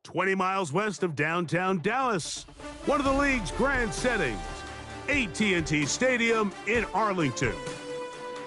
20 miles west of downtown Dallas, one of the league's grand settings, AT&T Stadium in Arlington.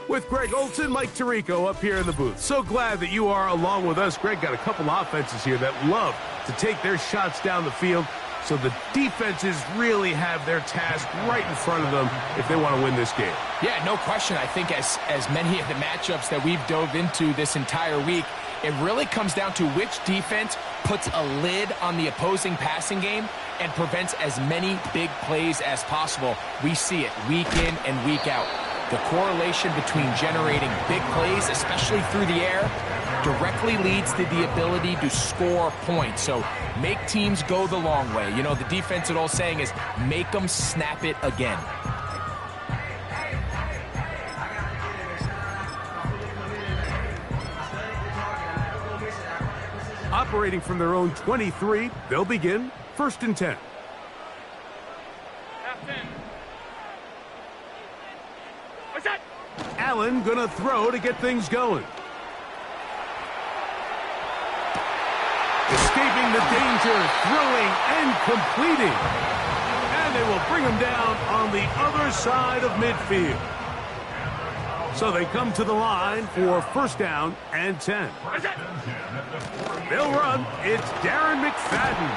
With Greg Olson, Mike Tirico up here in the booth. So glad that you are along with us. Greg got a couple offenses here that love to take their shots down the field, so the defenses really have their task right in front of them if they want to win this game. Yeah, no question. I think as many of the matchups that we've dove into this entire week, it really comes down to which defense puts a lid on the opposing passing game and prevents as many big plays as possible. We see it week in and week out. The correlation between generating big plays, especially through the air, directly leads to the ability to score points. So make teams go the long way. You know, the defensive old saying is, make them snap it again. Operating from their own 23, they'll begin 1st and 10. Allen gonna throw to get things going. Escaping the danger, throwing and completing. And they will bring him down on the other side of midfield. So they come to the line for 1st down and 10. They'll run. It's Darren McFadden.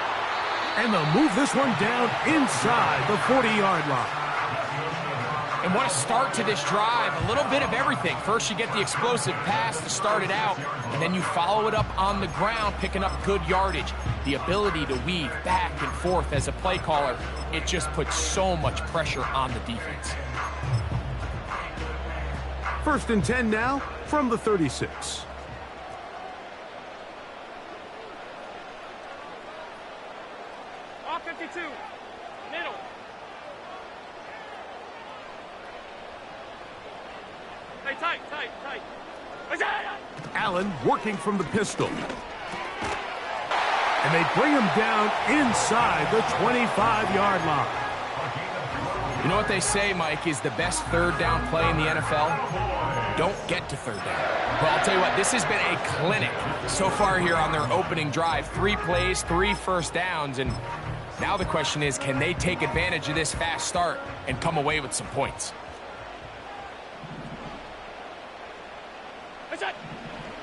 And they'll move this one down inside the 40-yard line. And what a start to this drive. A little bit of everything. First, you get the explosive pass to start it out, and then you follow it up on the ground, picking up good yardage. The ability to weave back and forth as a play caller, it just puts so much pressure on the defense. 1st and 10 now from the 36. All 52, middle. Hey, tight. Allen working from the pistol. And they bring him down inside the 25-yard line. You know what they say, Mike, is the best 3rd down play in the NFL? Don't get to 3rd down. Well, I'll tell you what, this has been a clinic so far here on their opening drive. 3 plays, 3 first downs, and now the question is, can they take advantage of this fast start and come away with some points?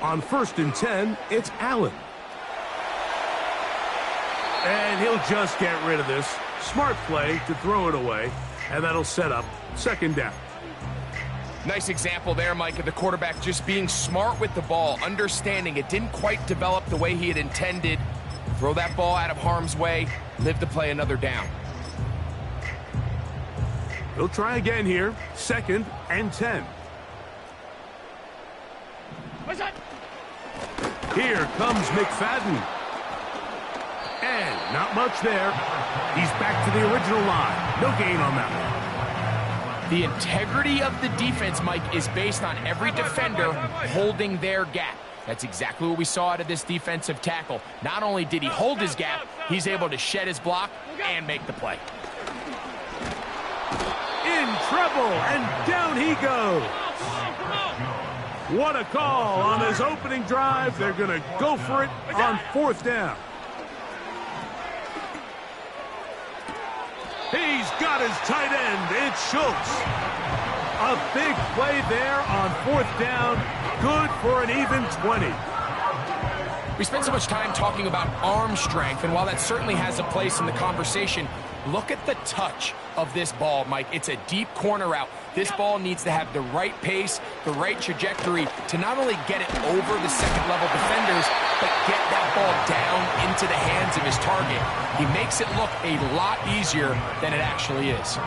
On 1st and 10, it's Allen. And he'll just get rid of this. Smart play to throw it away, and that'll set up 2nd down. Nice example there, Mike, of the quarterback just being smart with the ball, understanding it didn't quite develop the way he had intended. Throw that ball out of harm's way, live to play another down. He'll try again here, 2nd and 10. Here comes McFadden. And not much there. He's back to the original line. No gain on that one. The integrity of the defense, Mike, is based on every defender holding their gap. That's exactly what we saw out of this defensive tackle. Not only did he hold his gap, he's able to shed his block and make the play. In trouble, and down he goes. What a call on his opening drive. They're going to go for it on 4th down. He's got his tight end. It's Schultz. A big play there on 4th down. Good for an even 20. We spent so much time talking about arm strength, and while that certainly has a place in the conversation, look at the touch of this ball, Mike. It's a deep corner route. This ball needs to have the right pace, the right trajectory to not only get it over the 2nd-level defenders, but get that ball down into the hands of his target. He makes it look a lot easier than it actually is.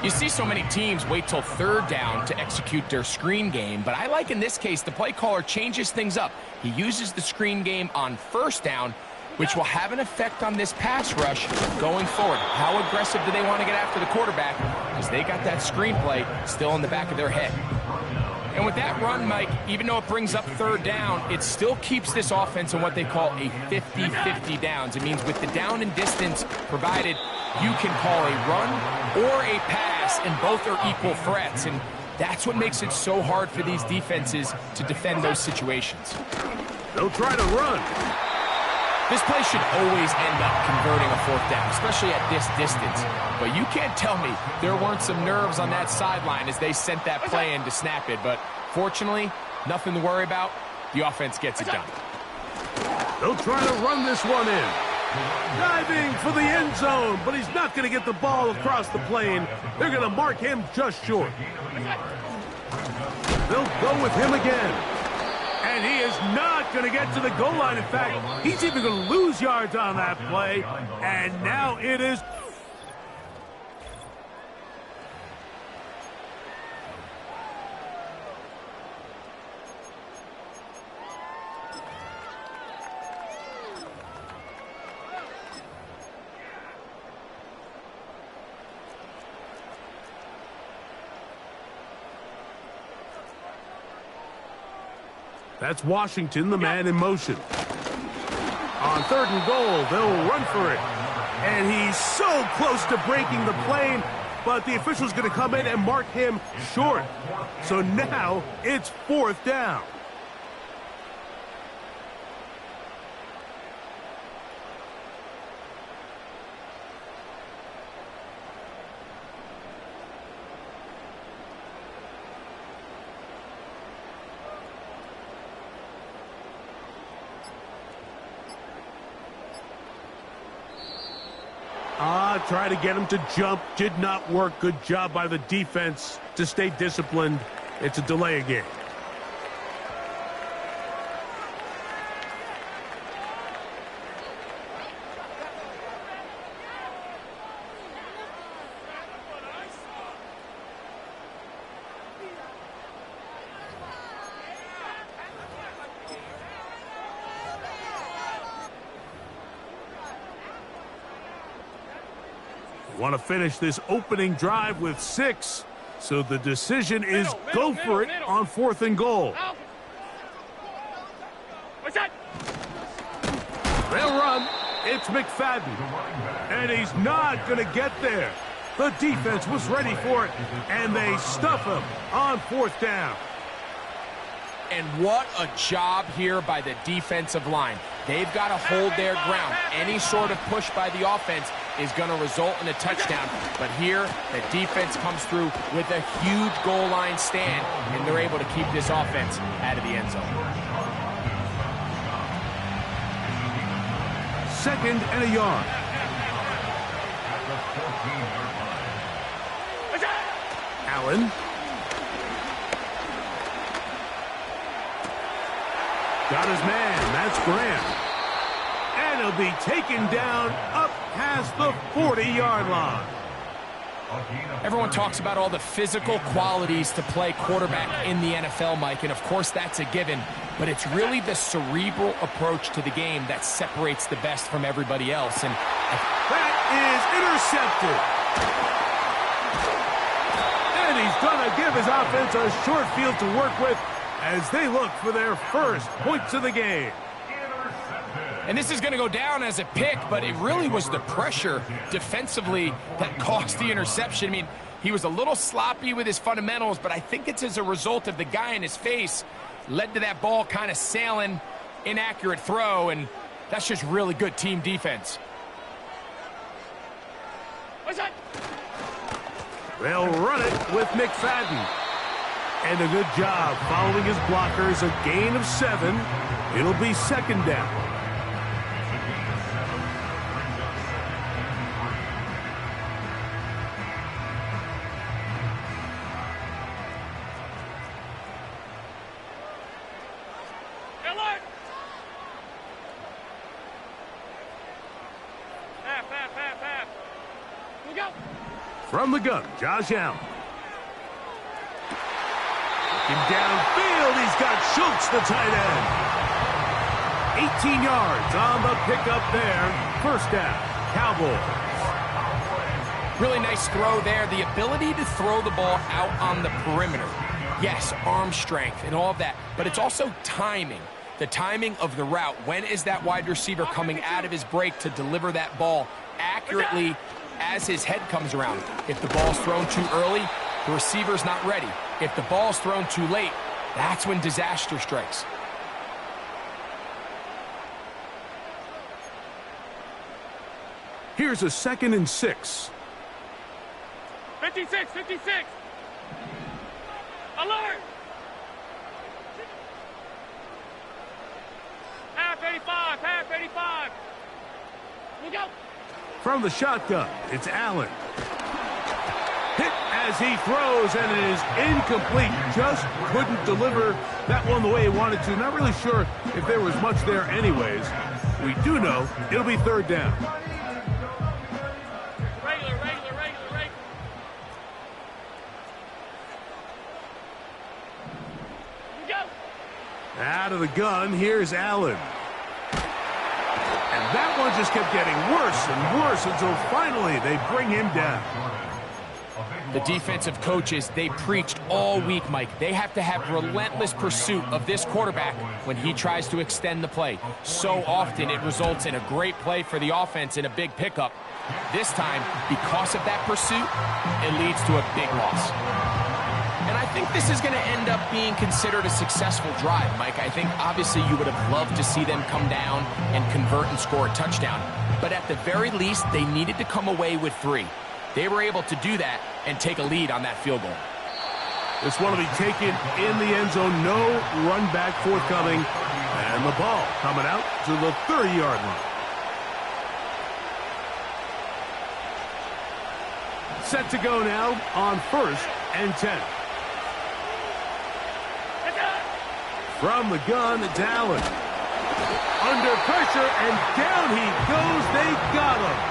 You see so many teams wait till 3rd down to execute their screen game, but I like in this case the play caller changes things up. He uses the screen game on 1st down, which will have an effect on this pass rush going forward. How aggressive do they want to get after the quarterback? Because they got that screenplay still in the back of their head. And with that run, Mike, even though it brings up 3rd down, it still keeps this offense in what they call a 50-50 downs. It means with the down and distance provided, you can call a run or a pass, and both are equal threats. And that's what makes it so hard for these defenses to defend those situations. They'll try to run. This play should always end up converting a fourth down, especially at this distance. But you can't tell me there weren't some nerves on that sideline as they sent that play in to snap it. But fortunately, nothing to worry about. The offense gets it done. They'll try to run this one in. Diving for the end zone, but he's not going to get the ball across the plane. They're going to mark him just short. They'll go with him again. And he is not going to get to the goal line. In fact, he's even going to lose yards on that play. And now it is... That's Washington, the man in motion. On 3rd and goal, they'll run for it. And he's so close to breaking the plane, but the official's going to come in and mark him short. So now it's 4th down. Try to get him to jump. Did not work. Good job by the defense to stay disciplined. It's a delay again. Want to finish this opening drive with 6, so the decision is go for it on 4th and goal. What's that? They'll run. It's McFadden, and he's not going to get there. The defense was ready for it, and they stuff him on 4th down. And what a job here by the defensive line. They've got to hold their ground. Any sort of push by the offense is going to result in a touchdown. But here, the defense comes through with a huge goal line stand, and they're able to keep this offense out of the end zone. 2nd and a yard. Allen. Got his man. That's Graham. And he'll be taken down up past the 40-yard line. Everyone talks about all the physical qualities to play quarterback in the NFL, Mike, and of course that's a given, but it's really the cerebral approach to the game that separates the best from everybody else. And that is intercepted. And he's going to give his offense a short field to work with as they look for their first points of the game. And this is going to go down as a pick, but it really was the pressure defensively that caused the interception. I mean, he was a little sloppy with his fundamentals, but I think it's as a result of the guy in his face led to that ball kind of sailing, inaccurate throw, and that's just really good team defense. What's that? They'll run it with McFadden. And a good job following his blockers, a gain of 7. It'll be 2nd down. From the gun, Josh Allen. Looking downfield, he's got Schultz, the tight end. 18 yards on the pickup there. 1st down, Cowboys. Really nice throw there. The ability to throw the ball out on the perimeter. Yes, arm strength and all of that, but it's also timing. The timing of the route. When is that wide receiver coming out of his break to deliver that ball accurately as his head comes around? If the ball's thrown too early, the receiver's not ready. If the ball's thrown too late, that's when disaster strikes. Here's a 2nd and 6. 56, 56. Alert! Half 85, half 85. Look out! From the shotgun, it's Allen. Hit as he throws, and it is incomplete. Just couldn't deliver that one the way he wanted to. Not really sure if there was much there anyways. We do know it'll be 3rd down. Regular. Go! Out of the gun, here's Allen. And that one just kept getting worse and worse until finally they bring him down. The defensive coaches, they preached all week, Mike. They have to have relentless pursuit of this quarterback when he tries to extend the play. So often it results in a great play for the offense and a big pickup. This time, because of that pursuit, it leads to a big loss. And I think this is going to end up being considered a successful drive, Mike. I think obviously you would have loved to see them come down and convert and score a touchdown. But at the very least, they needed to come away with 3. They were able to do that and take a lead on that field goal. This one will be taken in the end zone. No run back forthcoming. And the ball coming out to the 30-yard line. Set to go now on 1st and 10. From the gun, it's Allen. Under pressure, and down he goes. They got him.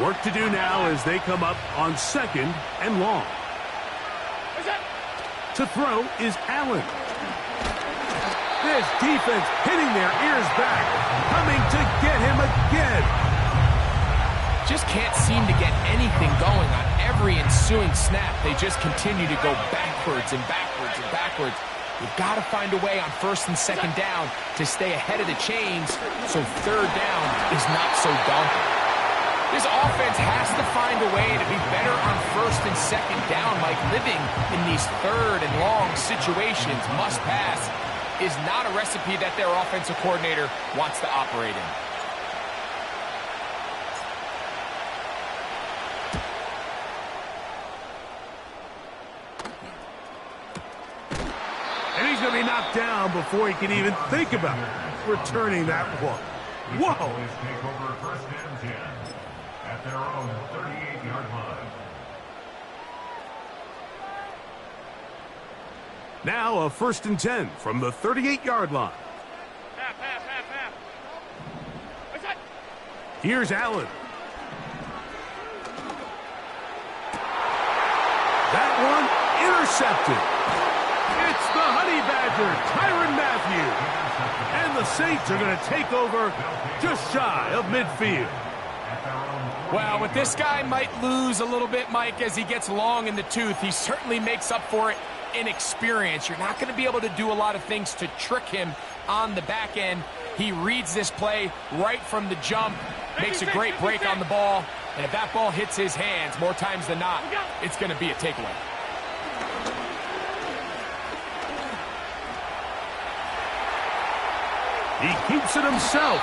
Work to do now as they come up on 2nd and long. To throw is Allen. This defense hitting their ears back, coming to get him again. Just can't seem to get anything going on every ensuing snap. They just continue to go backwards and backwards and backwards. You've got to find a way on 1st and 2nd down to stay ahead of the chains so 3rd down is not so daunting. This offense has to find a way to be better on 1st and 2nd down. Like living in these 3rd and long situations, must pass, is not a recipe that their offensive coordinator wants to operate in. And he's going to be knocked down before he can even think about returning that one. Whoa! Take over 1st and 10 at their own 38-yard line. Now a 1st and 10 from the 38-yard line. Half. What's that? Here's Allen. That one intercepted. It's the Honey Badger, Tyrann Mathieu. And the Saints are going to take over just shy of midfield. Well, with this guy might lose a little bit, Mike, as he gets long in the tooth. He certainly makes up for it in experience. You're not going to be able to do a lot of things to trick him on the back end. He reads this play right from the jump, makes a great break on the ball, and if that ball hits his hands more times than not, it's going to be a takeaway. He keeps it himself.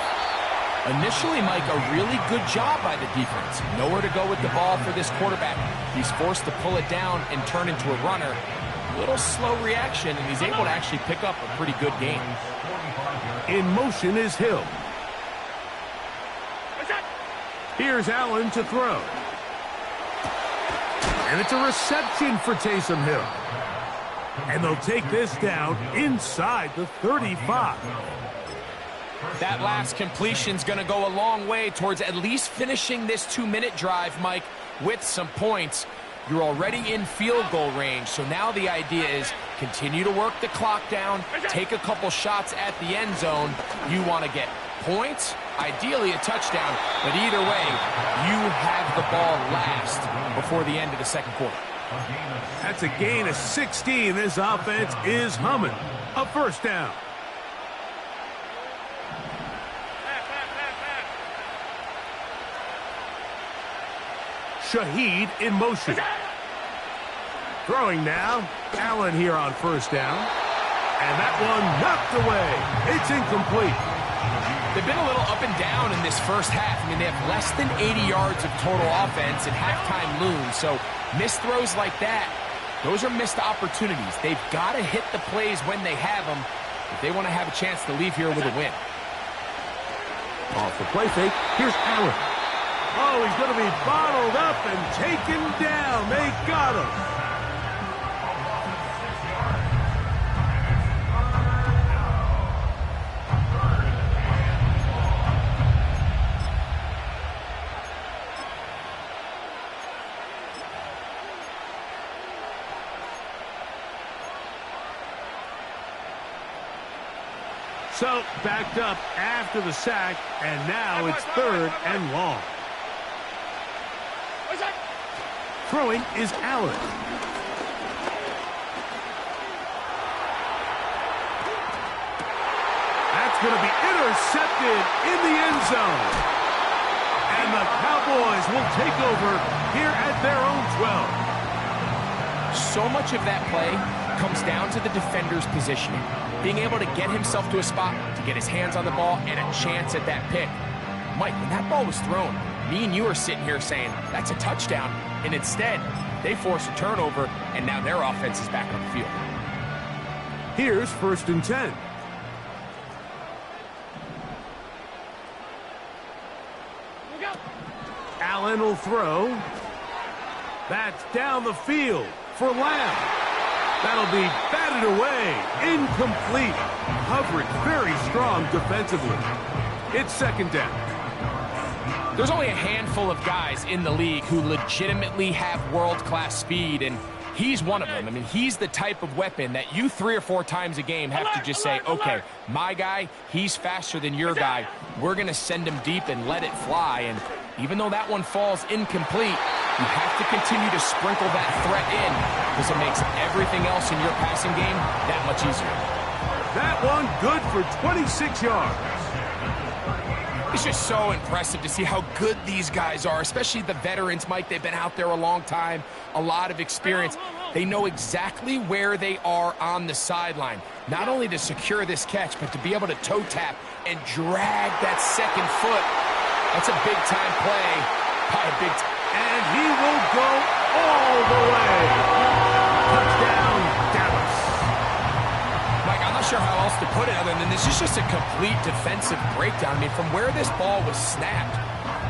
Initially, Mike, a really good job by the defense. Nowhere to go with the ball for this quarterback. He's forced to pull it down and turn into a runner. A little slow reaction, and he's able to actually pick up a pretty good game. In motion is Hill. Here's Allen to throw. And it's a reception for Taysom Hill. And they'll take this down inside the 35. That last completion's going to go a long way towards at least finishing this 2-minute drive, Mike, with some points. You're already in field goal range, so now the idea is continue to work the clock down, take a couple shots at the end zone. You want to get points, ideally a touchdown, but either way, you have the ball last before the end of the second quarter. That's a gain of 16. This offense is humming. A first down. Shaheed in motion. Throwing now. Allen here on first down. And that one knocked away. It's incomplete. They've been a little up and down in this first half. I mean, they have less than 80 yards of total offense and halftime looms. So missed throws like that, those are missed opportunities. They've got to hit the plays when they have them if they want to have a chance to leave here with a win. Off the play fake. Here's Allen. Oh, he's going to be bottled up and taken down. They got him. So, backed up after the sack, and now it's third and long. Throwing is Allen. That's going to be intercepted in the end zone. And the Cowboys will take over here at their own 12. So much of that play comes down to the defender's positioning. Being able to get himself to a spot, to get his hands on the ball, and a chance at that pick. Mike, when that ball was thrown, me and you are sitting here saying, that's a touchdown. And instead, they force a turnover, and now their offense is back on the field. Here's 1st and 10. Allen will throw. That's down the field for Lamb. That'll be batted away. Incomplete. Coverage very strong defensively. It's 2nd down. There's only a handful of guys in the league who legitimately have world-class speed, and he's one of them. I mean, he's the type of weapon that you 3 or 4 times a game have to just say, okay, my guy, he's faster than your guy. We're going to send him deep and let it fly. And even though that one falls incomplete, you have to continue to sprinkle that threat in because it makes everything else in your passing game that much easier. That one good for 26 yards. It's just so impressive to see how good these guys are, especially the veterans, Mike. They've been out there a long time, a lot of experience. They know exactly where they are on the sideline, not only to secure this catch, but to be able to toe tap and drag that second foot. That's a big-time play by a big time. And he will go all the way. Touchdown, Dallas. Mike, I'm not sure how else to put it other than this is just a complete defensive breakdown. I mean, from where this ball was snapped,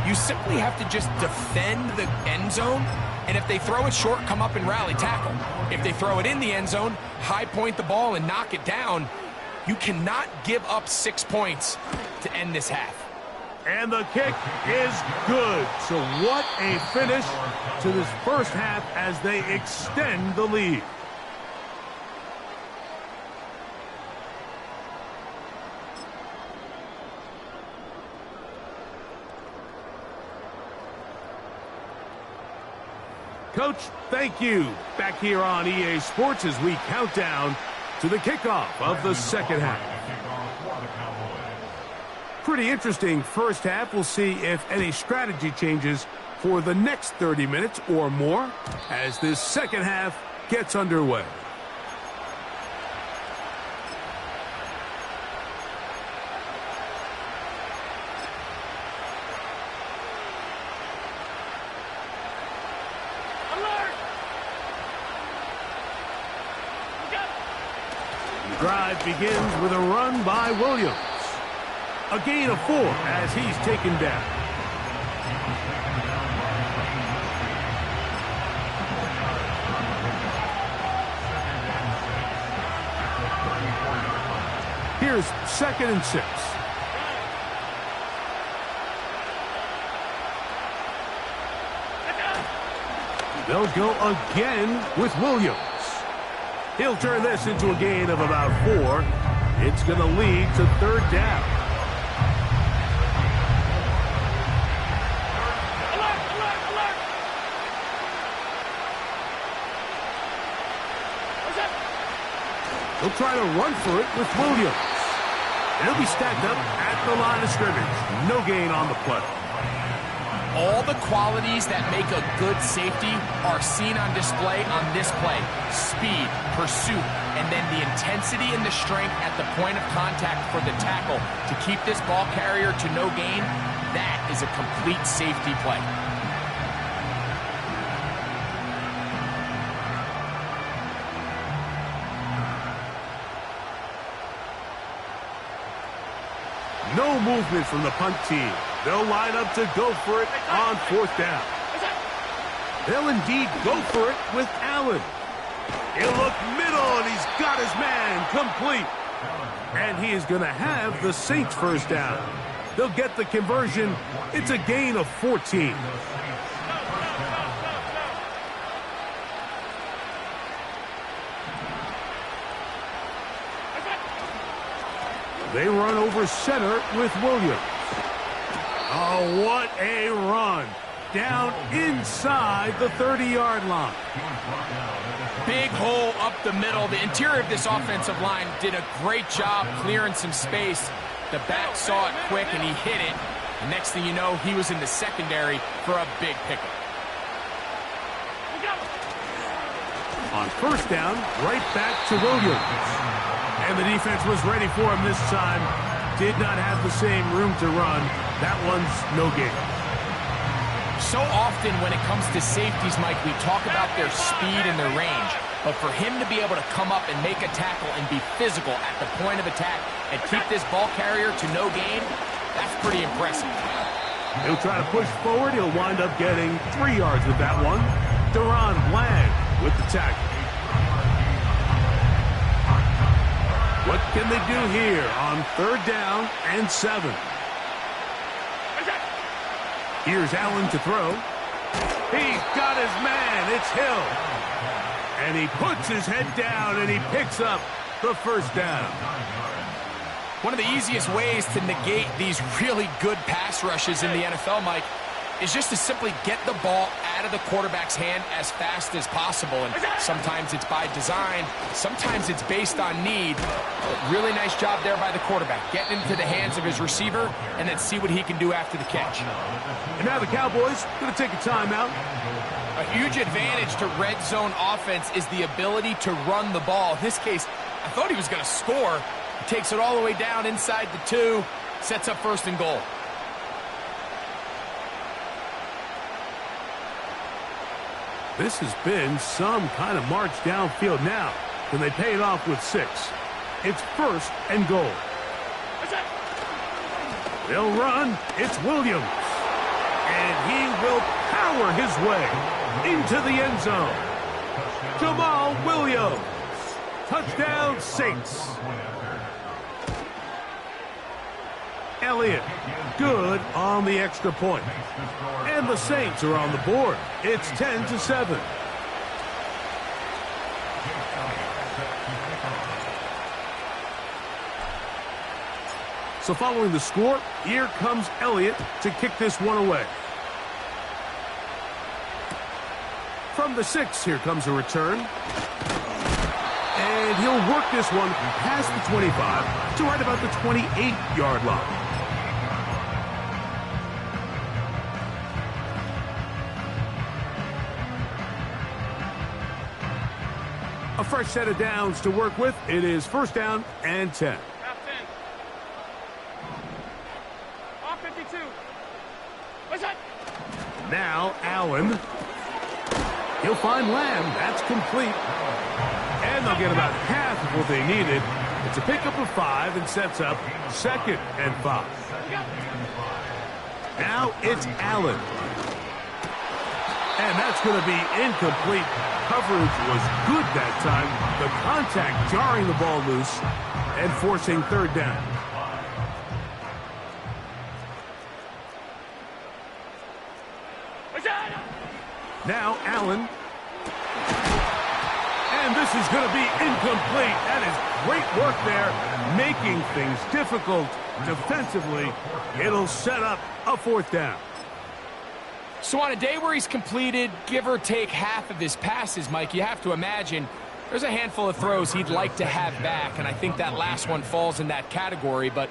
you simply have to just defend the end zone, and if they throw it short, come up and rally tackle. If they throw it in the end zone, high point the ball and knock it down. You cannot give up 6 points to end this half. And the kick is good. So what a finish to this first half as they extend the lead. Coach, thank you. Back here on EA Sports as we count down to the kickoff of the second half. Pretty interesting first half. We'll see if any strategy changes for the next 30 minutes or more as this second half gets underway. The drive begins with a run by Williams. A gain of 4 as he's taken down. Here's 2nd and 6. They'll go again with Williams. He'll turn this into a gain of about 4. It's going to lead to 3rd down. He'll try to run for it with Williams. And he'll be stacked up at the line of scrimmage. No gain on the play. All the qualities that make a good safety are seen on display on this play. Speed, pursuit, and then the intensity and the strength at the point of contact for the tackle to keep this ball carrier to no gain. That is a complete safety play. No movement from the punt team. They'll line up to go for it on 4th down. They'll indeed go for it with Allen. He'll look middle, and he's got his man complete. And he is going to have the Saints 1st down. They'll get the conversion. It's a gain of 14. They run over center with Williams. Oh, what a run. Down inside the 30-yard line. Big hole up the middle. The interior of this offensive line did a great job clearing some space. The back saw it quick, and he hit it. The next thing you know, he was in the secondary for a big pickup. On 1st down, right back to Williams. And the defense was ready for him this time. Did not have the same room to run. That one's no gain. So often when it comes to safeties, Mike, we talk about their speed and their range. But for him to be able to come up and make a tackle and be physical at the point of attack and keep this ball carrier to no gain, that's pretty impressive. He'll try to push forward. He'll wind up getting 3 yards with that one. Deron Bland with the tackle. What can they do here on 3rd down and 7? Here's Allen to throw. He's got his man. It's Hill. And he puts his head down, and he picks up the 1st down. One of the easiest ways to negate these really good pass rushes in the NFL, Mike, is just to simply get the ball out of the quarterback's hand as fast as possible. And sometimes it's by design, sometimes it's based on need. But really nice job there by the quarterback, getting into the hands of his receiver, and then see what he can do after the catch. And now the Cowboys going to take a timeout. A huge advantage to red zone offense is the ability to run the ball. In this case, I thought he was going to score. He takes it all the way down inside the 2, sets up 1st and goal. This has been some kind of march downfield now. Can they pay it off with 6? It's 1st and goal. They'll run. It's Williams. And he will power his way into the end zone. Jamal Williams. Touchdown, Saints. Elliott, good on the extra point. And the Saints are on the board. It's 10-7. So following the score, here comes Elliott to kick this one away. From the 6, here comes a return. And he'll work this one past the 25 to right about the 28-yard line. A fresh set of downs to work with. It is 1st down and 10. Half 10. Off 52. What's that? Now Allen. He'll find Lamb. That's complete. And they'll get about half of what they needed. It's a pickup of 5 and sets up 2nd and 5. Now it's Allen. And that's going to be incomplete. Coverage was good that time. The contact jarring the ball loose and forcing 3rd down. Now Allen. And this is going to be incomplete. That is great work there, making things difficult defensively. It'll set up a 4th down. So on a day where he's completed, give or take half of his passes, Mike, you have to imagine there's a handful of throws he'd like to have back, and I think that last one falls in that category. But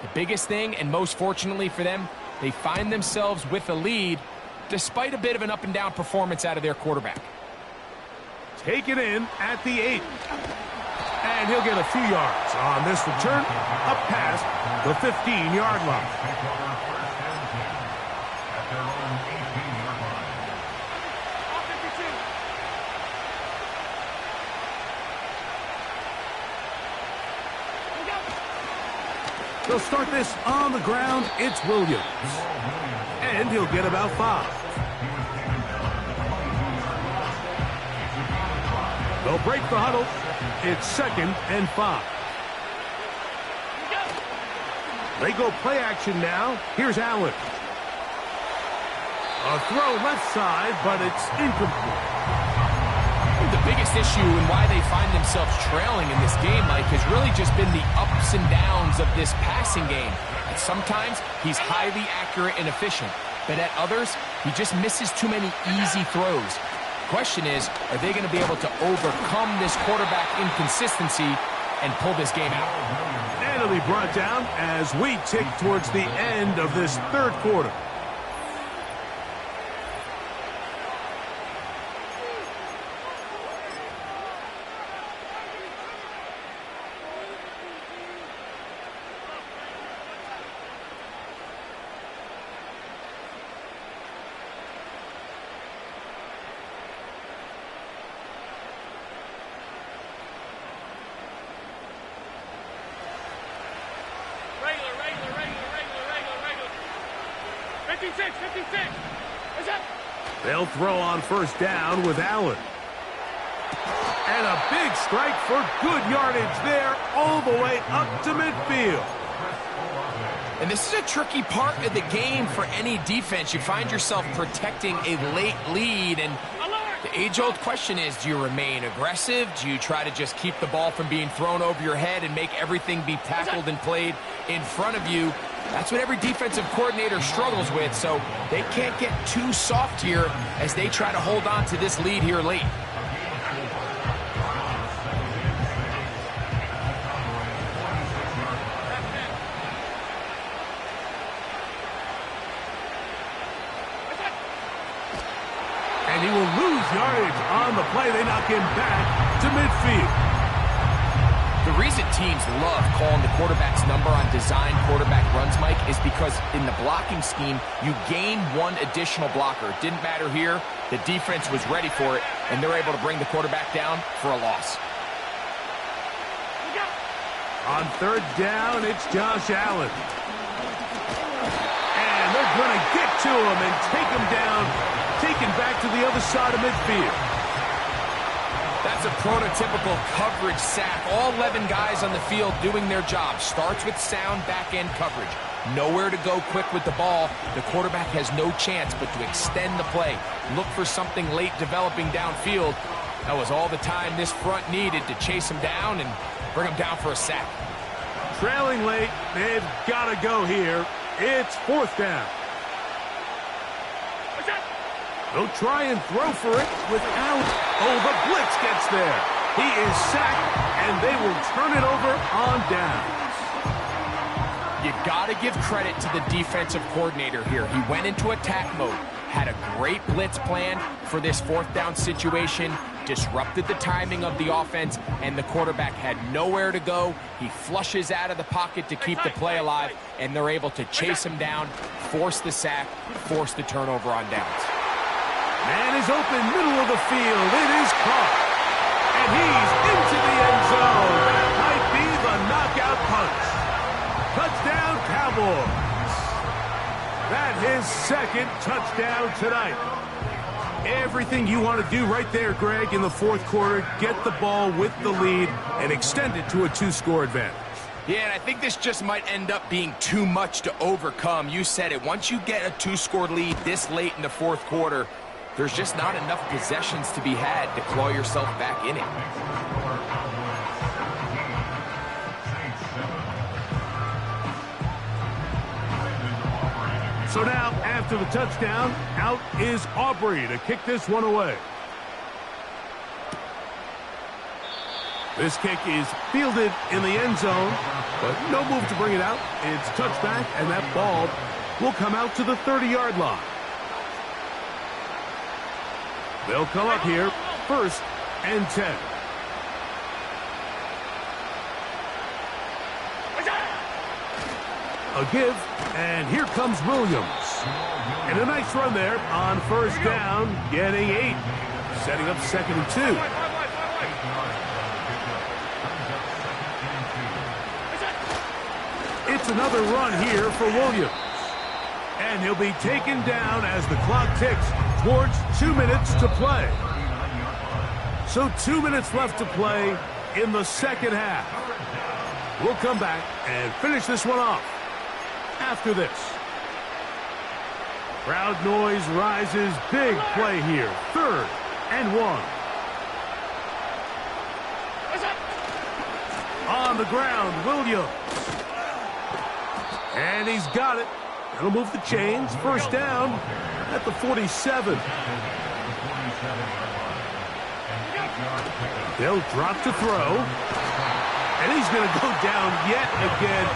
the biggest thing, and most fortunately for them, They find themselves with a lead despite a bit of an up-and-down performance out of their quarterback. Taken in at the 8. And he'll get a few yards on this return up past the 15-yard line. At their own 18-yard line. They'll start this on the ground. It's Williams. And he'll get about 5. They'll break the huddle. It's 2nd and 5. They go play action now. Here's Allen. A throw left side, but it's incomplete. The biggest issue and why they find themselves trailing in this game, Mike, has really just been the ups and downs of this passing game. And sometimes he's highly accurate and efficient, but at others, he just misses too many easy throws. The question is, are they going to be able to overcome this quarterback inconsistency and pull this game out? And it'll be brought down as we tick towards the end of this 3rd quarter. They'll throw on 1st down with Allen. And a big strike for good yardage there all the way up to midfield. And this is a tricky part of the game for any defense. You find yourself protecting a late lead, and the age-old question is, do you remain aggressive? Do you try to just keep the ball from being thrown over your head and make everything be tackled and played in front of you? That's what every defensive coordinator struggles with, so they can't get too soft here as they try to hold on to this lead here late. And he will lose yardage on the play. They knock him back to midfield. The reason teams love calling the quarterback's number on design quarterback runs, Mike, is because in the blocking scheme, you gain one additional blocker. It didn't matter here. The defense was ready for it, and they're able to bring the quarterback down for a loss. On 3rd down, it's Josh Allen. And they're going to get to him and take him down, taken back to the other side of midfield. That's a prototypical coverage sack. All 11 guys on the field doing their job. Starts with sound back-end coverage. Nowhere to go quick with the ball. The quarterback has no chance but to extend the play. Look for something late developing downfield. That was all the time this front needed to chase him down and bring him down for a sack. Trailing late, they've got to go here. It's 4th down. They'll try and throw for it without. Oh, the blitz gets there. He is sacked, and they will turn it over on downs. You got to give credit to the defensive coordinator here. He went into attack mode, had a great blitz plan for this 4th down situation, disrupted the timing of the offense, and the quarterback had nowhere to go. He flushes out of the pocket to keep the play alive, and they're able to chase him down, force the sack, force the turnover on downs. Man is open, middle of the field. It is caught. And he's into the end zone. That might be the knockout punch. Touchdown, Cowboys. That's his 2nd touchdown tonight. Everything you want to do right there, Greg, in the 4th quarter. Get the ball with the lead and extend it to a 2-score advantage. Yeah, and I think this just might end up being too much to overcome. You said it. Once you get a 2-score lead this late in the 4th quarter, there's just not enough possessions to be had to claw yourself back in it. So now, after the touchdown, out is Aubrey to kick this one away. This kick is fielded in the end zone, but no move to bring it out. It's touchback, and that ball will come out to the 30-yard line. They'll come up here, 1st and 10. A give, and here comes Williams. And a nice run there on 1st down, getting 8. Setting up 2nd and 2. It's another run here for Williams. And he'll be taken down as the clock ticks towards 2 minutes to play. So 2 minutes left to play in the second half. We'll come back and finish this one off after this. Crowd noise rises. Big play here. 3rd and 1. On the ground, Williams. And he's got it. That'll move the chains. 1st down at the 47. They'll drop to throw. And he's going to go down yet again.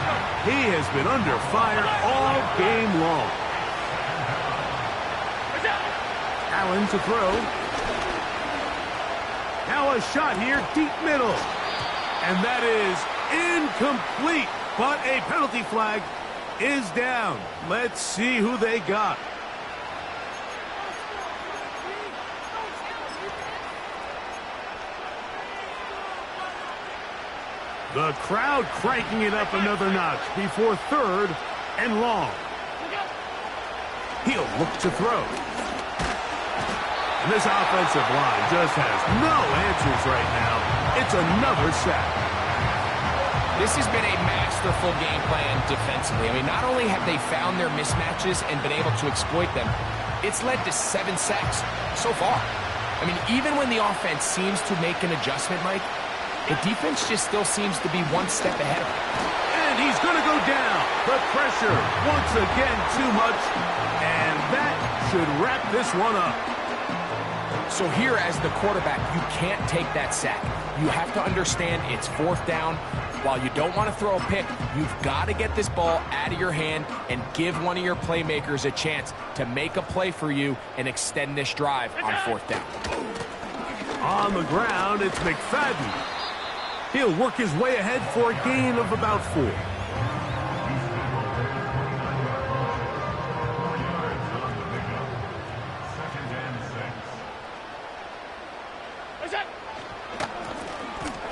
He has been under fire all game long. Allen to throw. Now a shot here, deep middle. And that is incomplete. But a penalty flag is down. Let's see who they got. The crowd cranking it up another notch before 3rd and long. He'll look to throw. And this offensive line just has no answers right now. It's another sack. This has been a masterful game plan defensively. I mean, not only have they found their mismatches and been able to exploit them, it's led to 7 sacks so far. I mean, even when the offense seems to make an adjustment, Mike, the defense just still seems to be one step ahead of him. And he's going to go down. The pressure, once again, too much. And that should wrap this one up. So here, as the quarterback, you can't take that sack. You have to understand it's 4th down. While you don't want to throw a pick, you've got to get this ball out of your hand and give one of your playmakers a chance to make a play for you and extend this drive on 4th down. On the ground, it's McFadden. He'll work his way ahead for a gain of about 4.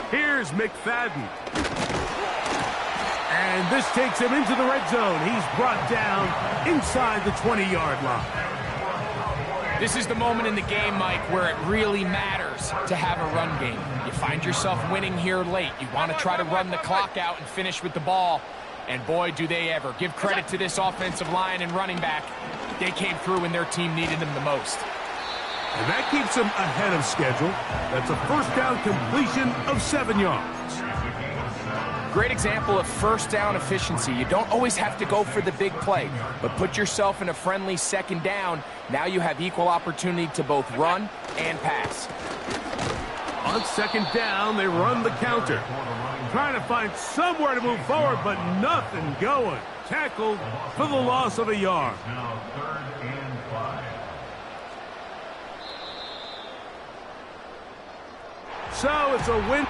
Here's McFadden. And this takes him into the red zone. He's brought down inside the 20-yard line. This is the moment in the game, Mike, where it really matters to have a run game. You find yourself winning here late. You want to try to run the clock out and finish with the ball. And boy, do they ever. Give credit to this offensive line and running back. They came through when their team needed them the most. And that keeps them ahead of schedule. That's a 1st down completion of 7 yards. Great example of 1st down efficiency. You don't always have to go for the big play, but put yourself in a friendly 2nd down. Now you have equal opportunity to both run and pass. On 2nd down, they run the counter. Trying to find somewhere to move forward, but nothing going. Tackled for the loss of a yard. Now 3rd and 5. So it's a win.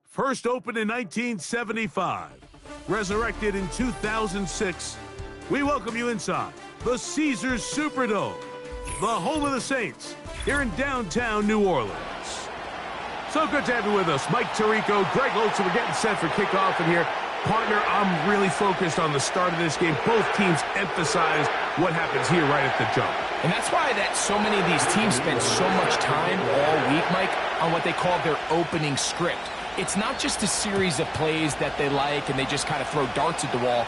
First opened in 1975, resurrected in 2006, we welcome you inside the Caesars Superdome, the home of the Saints, here in downtown New Orleans. So good to have you with us. Mike Tirico, Greg Olson, we're getting set for kickoff in here. Partner, I'm really focused on the start of this game. Both teams emphasize what happens here right at the jump. And that's why so many of these teams spend so much time all week, Mike, on what they call their opening script. It's not just a series of plays that they like and they just kind of throw darts at the wall.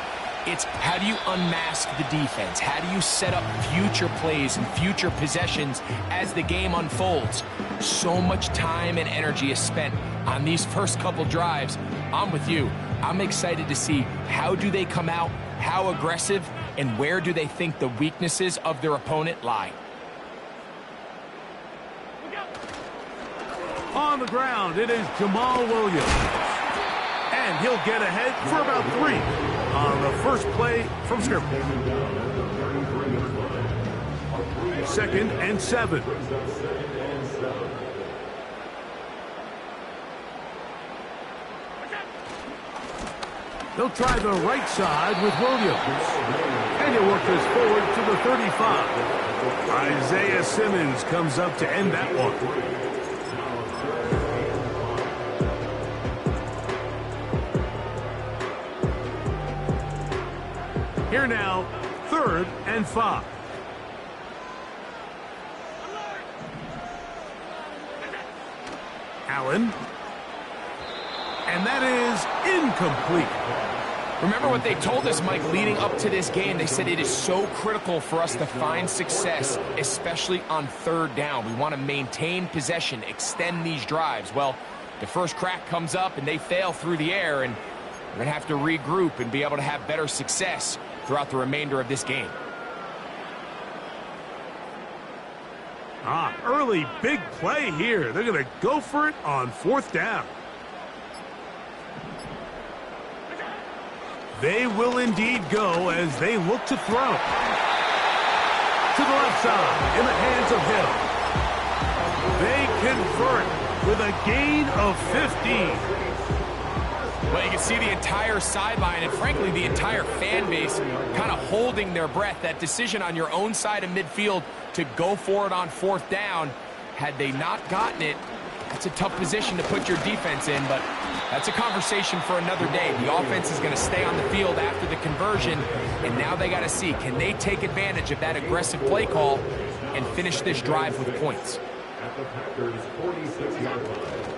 It's how do you unmask the defense? How do you set up future plays and future possessions as the game unfolds? So much time and energy is spent on these first couple drives. I'm with you. I'm excited to see how do they come out, how aggressive, and where do they think the weaknesses of their opponent lie. On the ground, it is Jamal Williams. And he'll get ahead for about 3 on the first play from scrimmage. 2nd and 7. He'll try the right side with Williams. And he'll work this forward to the 35. Isaiah Simmons comes up to end that one. Here now, 3rd and 5. Allen. And that is incomplete. Remember what they told us, Mike, leading up to this game. They said it is so critical for us to find success, especially on 3rd down. We want to maintain possession, extend these drives. Well, the first crack comes up and they fail through the air, and we're going to have to regroup and be able to have better success throughout the remainder of this game. Early big play here. They're going to go for it on 4th down. They will indeed go as they look to throw. To the left side, in the hands of Hill. They convert with a gain of 15. Well, you can see the entire sideline and, frankly, the entire fan base kind of holding their breath. That decision on your own side of midfield to go for it on 4th down, had they not gotten it, that's a tough position to put your defense in, but that's a conversation for another day. The offense is going to stay on the field after the conversion, and now they got to see, can they take advantage of that aggressive play call and finish this drive with points? At the Packers' 46-yard line.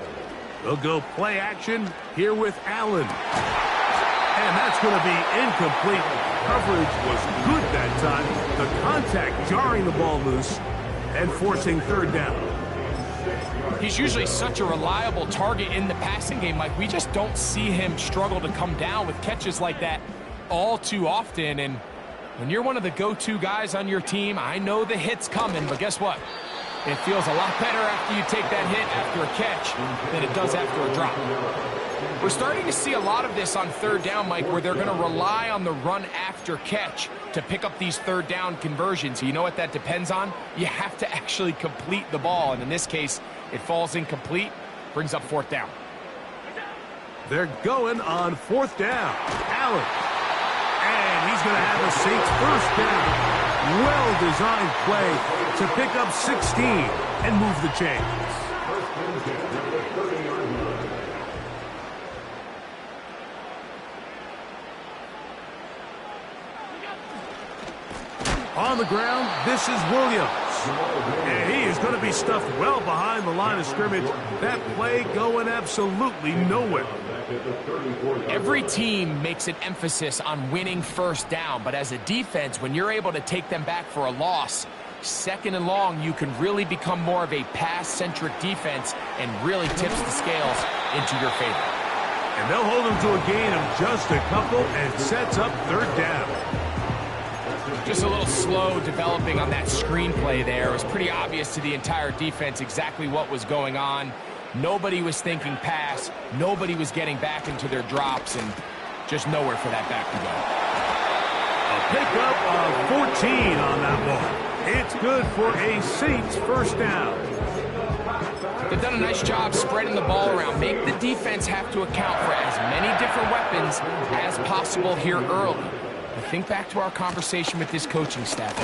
They'll go play action here with Allen. And that's going to be incomplete. Coverage was good that time. The contact jarring the ball loose and forcing 3rd down. He's usually such a reliable target in the passing game, Mike. We just don't see him struggle to come down with catches like that all too often. And when you're one of the go-to guys on your team, I know the hit's coming, but guess what? It feels a lot better after you take that hit after a catch than it does after a drop. We're starting to see a lot of this on 3rd down, Mike, where they're going to rely on the run after catch to pick up these 3rd down conversions. You know what that depends on? You have to actually complete the ball, and in this case, it falls incomplete, brings up 4th down. They're going on 4th down. Allen. And he's going to have a Saints 1st down. Well-designed play to pick up 16 and move the chains. On the ground, this is Williams. And he is going to be stuffed well behind the line of scrimmage. That play going absolutely nowhere. Every team makes an emphasis on winning 1st down, but as a defense, when you're able to take them back for a loss, 2nd and long, you can really become more of a pass-centric defense and really tips the scales into your favor. And they'll hold him to a gain of just a couple and sets up third down. Just a little slow developing on that screenplay there. It was pretty obvious to the entire defense exactly what was going on. Nobody was thinking pass. Nobody was getting back into their drops, and just nowhere for that back to go. A pickup of 14 on that one. It's good for a Saints first down. They've done a nice job spreading the ball around. Make the defense have to account for as many different weapons as possible here early. But think back to our conversation with this coaching staff.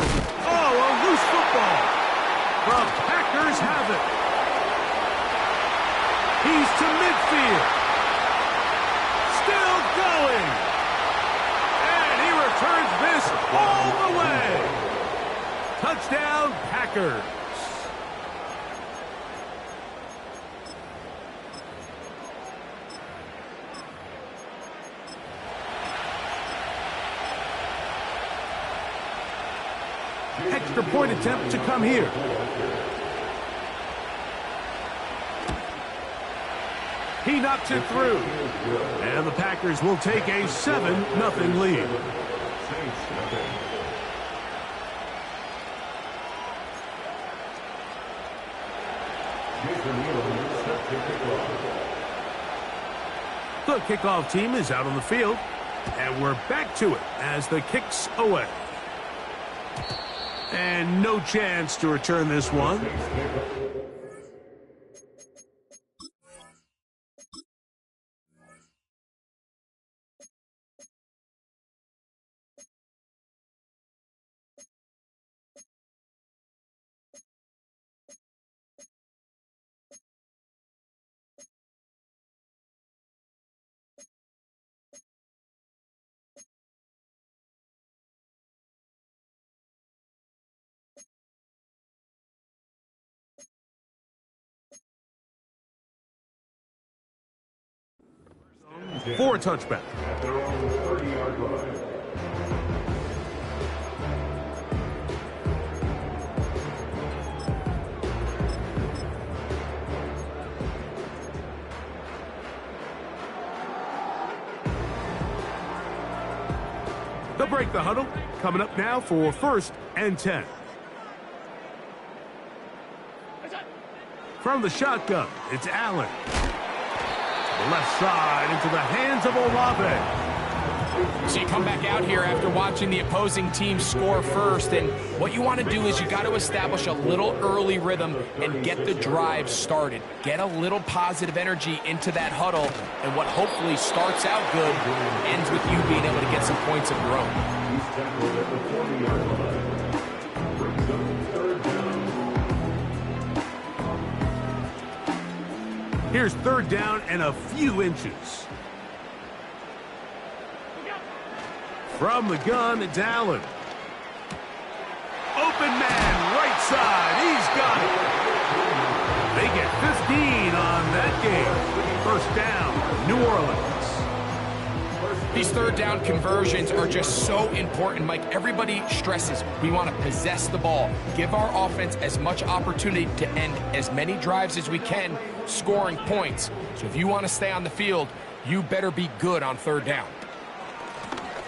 Oh, a loose football. The Packers have it. He's to midfield. Still going. And he returns this all the way. Touchdown, Packers. Extra point attempt to come here. He knocks it through. And the Packers will take a 7-0 lead. The kickoff team is out on the field. And we're back to it as the kick's away. And no chance to return this one. For a touchback. At their own 30-yard line. They'll break the huddle. Coming up now for 1st and 10. From the shotgun, it's Allen. Left side into the hands of Olave. So you come back out here after watching the opposing team score first, and what you want to do is you got to establish a little early rhythm and get the drive started. Get a little positive energy into that huddle, and what hopefully starts out good ends with you being able to get some points of your own. Here's 3rd down and a few inches. From the gun, it's Allen. Open man, right side. He's got it. They get 15 on that game. 1st down, New Orleans. These 3rd down conversions are just so important, Mike. Everybody stresses we want to possess the ball, give our offense as much opportunity to end as many drives as we can, scoring points. So if you want to stay on the field, you better be good on 3rd down.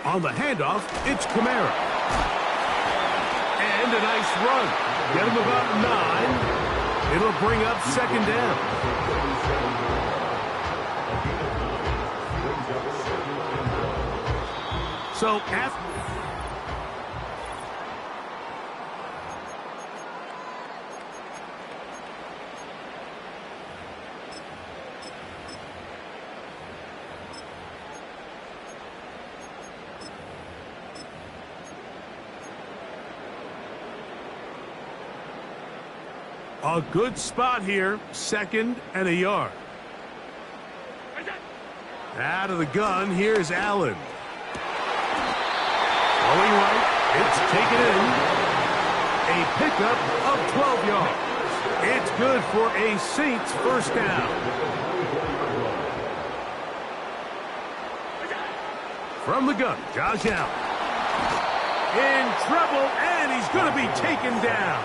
On the handoff, it's Kamara. And a nice run. Get him about 9. It'll bring up 2nd down. So after a good spot here, 2nd and a yard. Out of the gun, here's Allen. Going right, it's taken in. A pickup of 12 yards. It's good for a Saints 1st down. From the gun, Josh Allen. In trouble, and he's going to be taken down.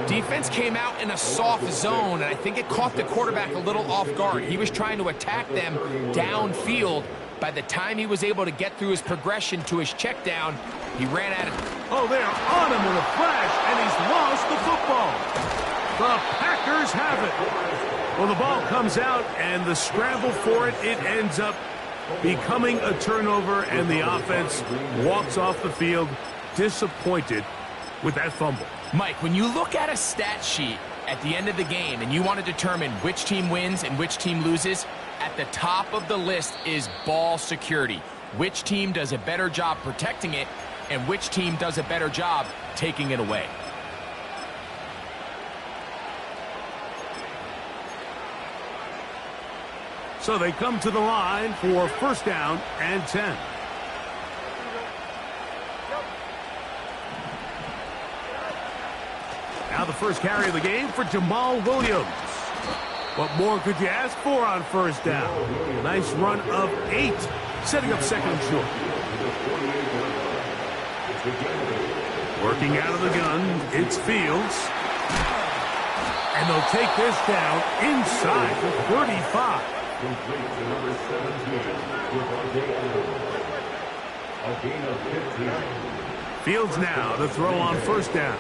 Defense came out in a soft zone, and I think it caught the quarterback a little off guard. He was trying to attack them downfield. By the time he was able to get through his progression to his check down, he ran at it. Oh, they're on him in a flash, and he's lost the football. The Packers have it. Well, the ball comes out, and the scramble for it, it ends up becoming a turnover, and the offense walks off the field disappointed with that fumble. Mike, when you look at a stat sheet at the end of the game and you want to determine which team wins and which team loses, at the top of the list is ball security. Which team does a better job protecting it and which team does a better job taking it away. So they come to the line for first down and 10. Now the first carry of the game for Jamal Williams. What more could you ask for on first down? Nice run of 8, setting up second and short. Working out of the gun, it's Fields. And they'll take this down inside the 35. Fields now to throw on first down.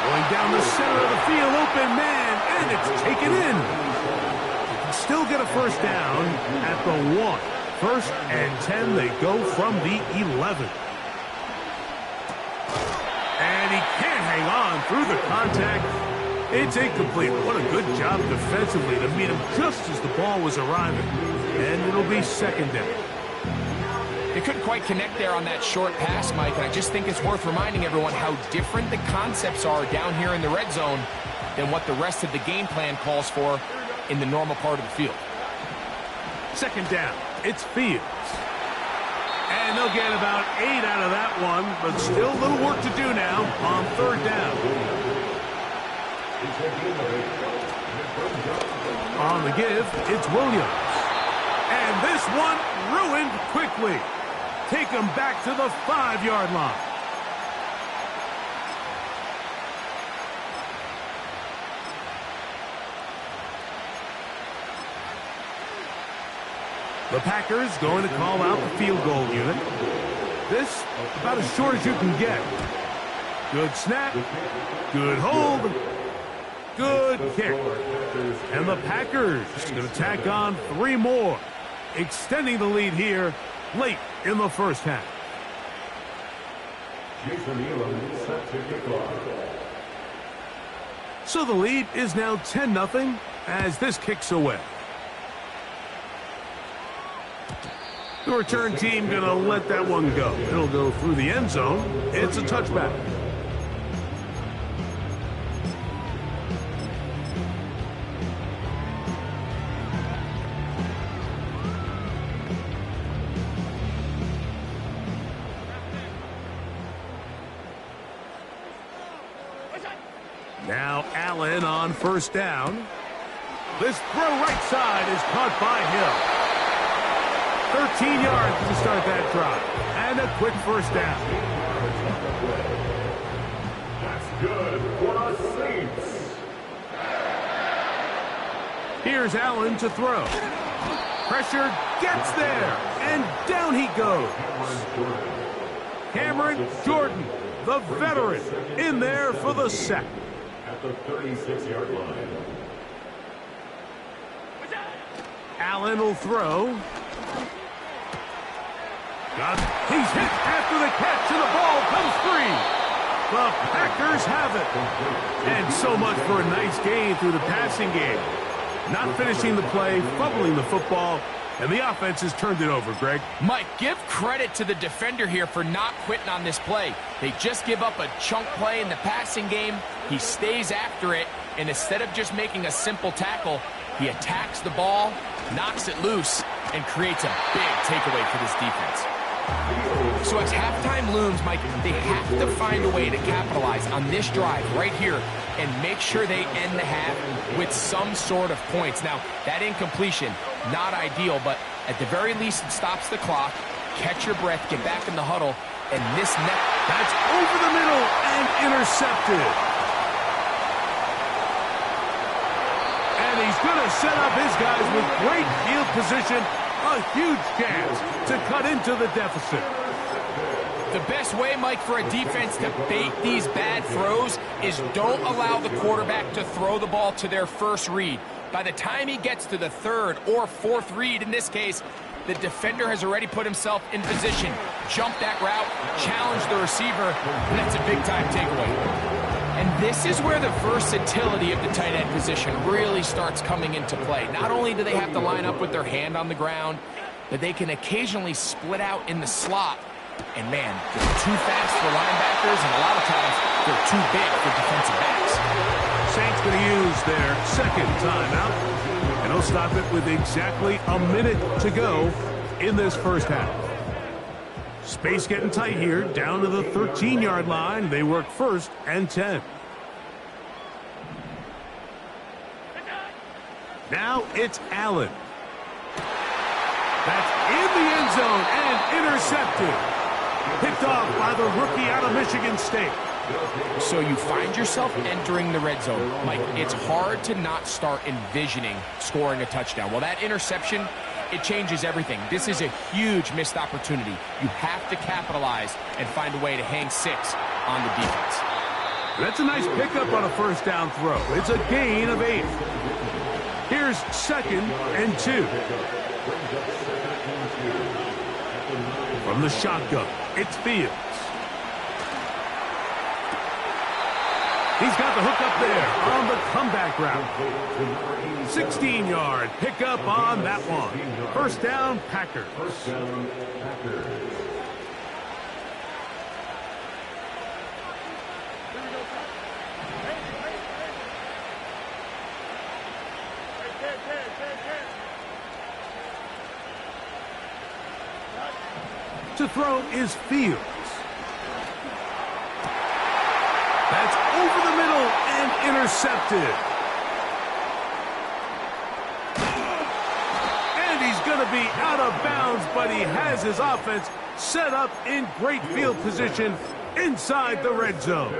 Going down the center of the field, open man, and it's taken in. You can still get a first down at the 1. First and 10, they go from the 11. And he can't hang on through the contact. It's incomplete. What a good job defensively to meet him just as the ball was arriving. And it'll be second down. They couldn't quite connect there on that short pass, Mike, and I just think it's worth reminding everyone how different the concepts are down here in the red zone than what the rest of the game plan calls for in the normal part of the field. Second down, it's Fields. And they'll get about 8 out of that one, but still a little work to do now on third down. On the give, it's Williams. And this one ruined quickly. Take him back to the 5-yard line. The Packers going to call out the field goal unit. This about as short as you can get. Good snap. Good hold. Good kick. And the Packers going to tack on 3 more, extending the lead here late in the first half. So the lead is now 10-0 as this kicks away. The return team going to let that one go. It'll go through the end zone. It's a touchback. Now Allen on first down. This throw right side is caught by Hill. 13 yards to start that drive. And a quick first down. That's good for the Saints. Here's Allen to throw. Pressure gets there. And down he goes. Cameron Jordan, the veteran, in there for the sack. At the 36-yard line. Allen will throw. He's hit after the catch, and the ball comes free. The Packers have it. And so much for a nice gain through the passing game. Not finishing the play, fumbling the football, and the offense has turned it over, Greg. Mike, give credit to the defender here for not quitting on this play. They just give up a chunk play in the passing game. He stays after it, and instead of just making a simple tackle, he attacks the ball, knocks it loose, and creates a big takeaway for this defense. So as halftime looms, Mike, they have to find a way to capitalize on this drive right here and make sure they end the half with some sort of points. Now, that incompletion, not ideal, but at the very least, it stops the clock. Catch your breath, get back in the huddle, and this next That's over the middle and intercepted. And he's going to set up his guys with great field position. A huge chance to cut into the deficit. The best way, Mike, for a defense to bait these bad throws is don't allow the quarterback to throw the ball to their first read. By the time he gets to the third or fourth read, in this case, the defender has already put himself in position. Jump that route, challenge the receiver, and that's a big-time takeaway. And this is where the versatility of the tight end position really starts coming into play. Not only do they have to line up with their hand on the ground, but they can occasionally split out in the slot. And man, they're too fast for linebackers, and a lot of times they're too big for defensive backs. Saints going to use their second timeout, and they'll stop it with exactly a minute to go in this first half. Space getting tight here, down to the 13-yard line. They work first and 10. Now it's Allen. That's in the end zone and intercepted. Picked off by the rookie out of Michigan State. So you find yourself entering the red zone. Mike, it's hard to not start envisioning scoring a touchdown. Well, that interception, it changes everything. This is a huge missed opportunity. You have to capitalize and find a way to hang 6 on the defense. That's a nice pickup on a first down throw. It's a gain of 8. Here's 2nd and 2. From the shotgun, it's Fields. He's got the hook up there on the comeback route. 16-yard pickup on that one. First down, Packers. To throw is Fields. That's over the middle and intercepted. And he's going to be out of bounds, but he has his offense set up in great field position inside the red zone.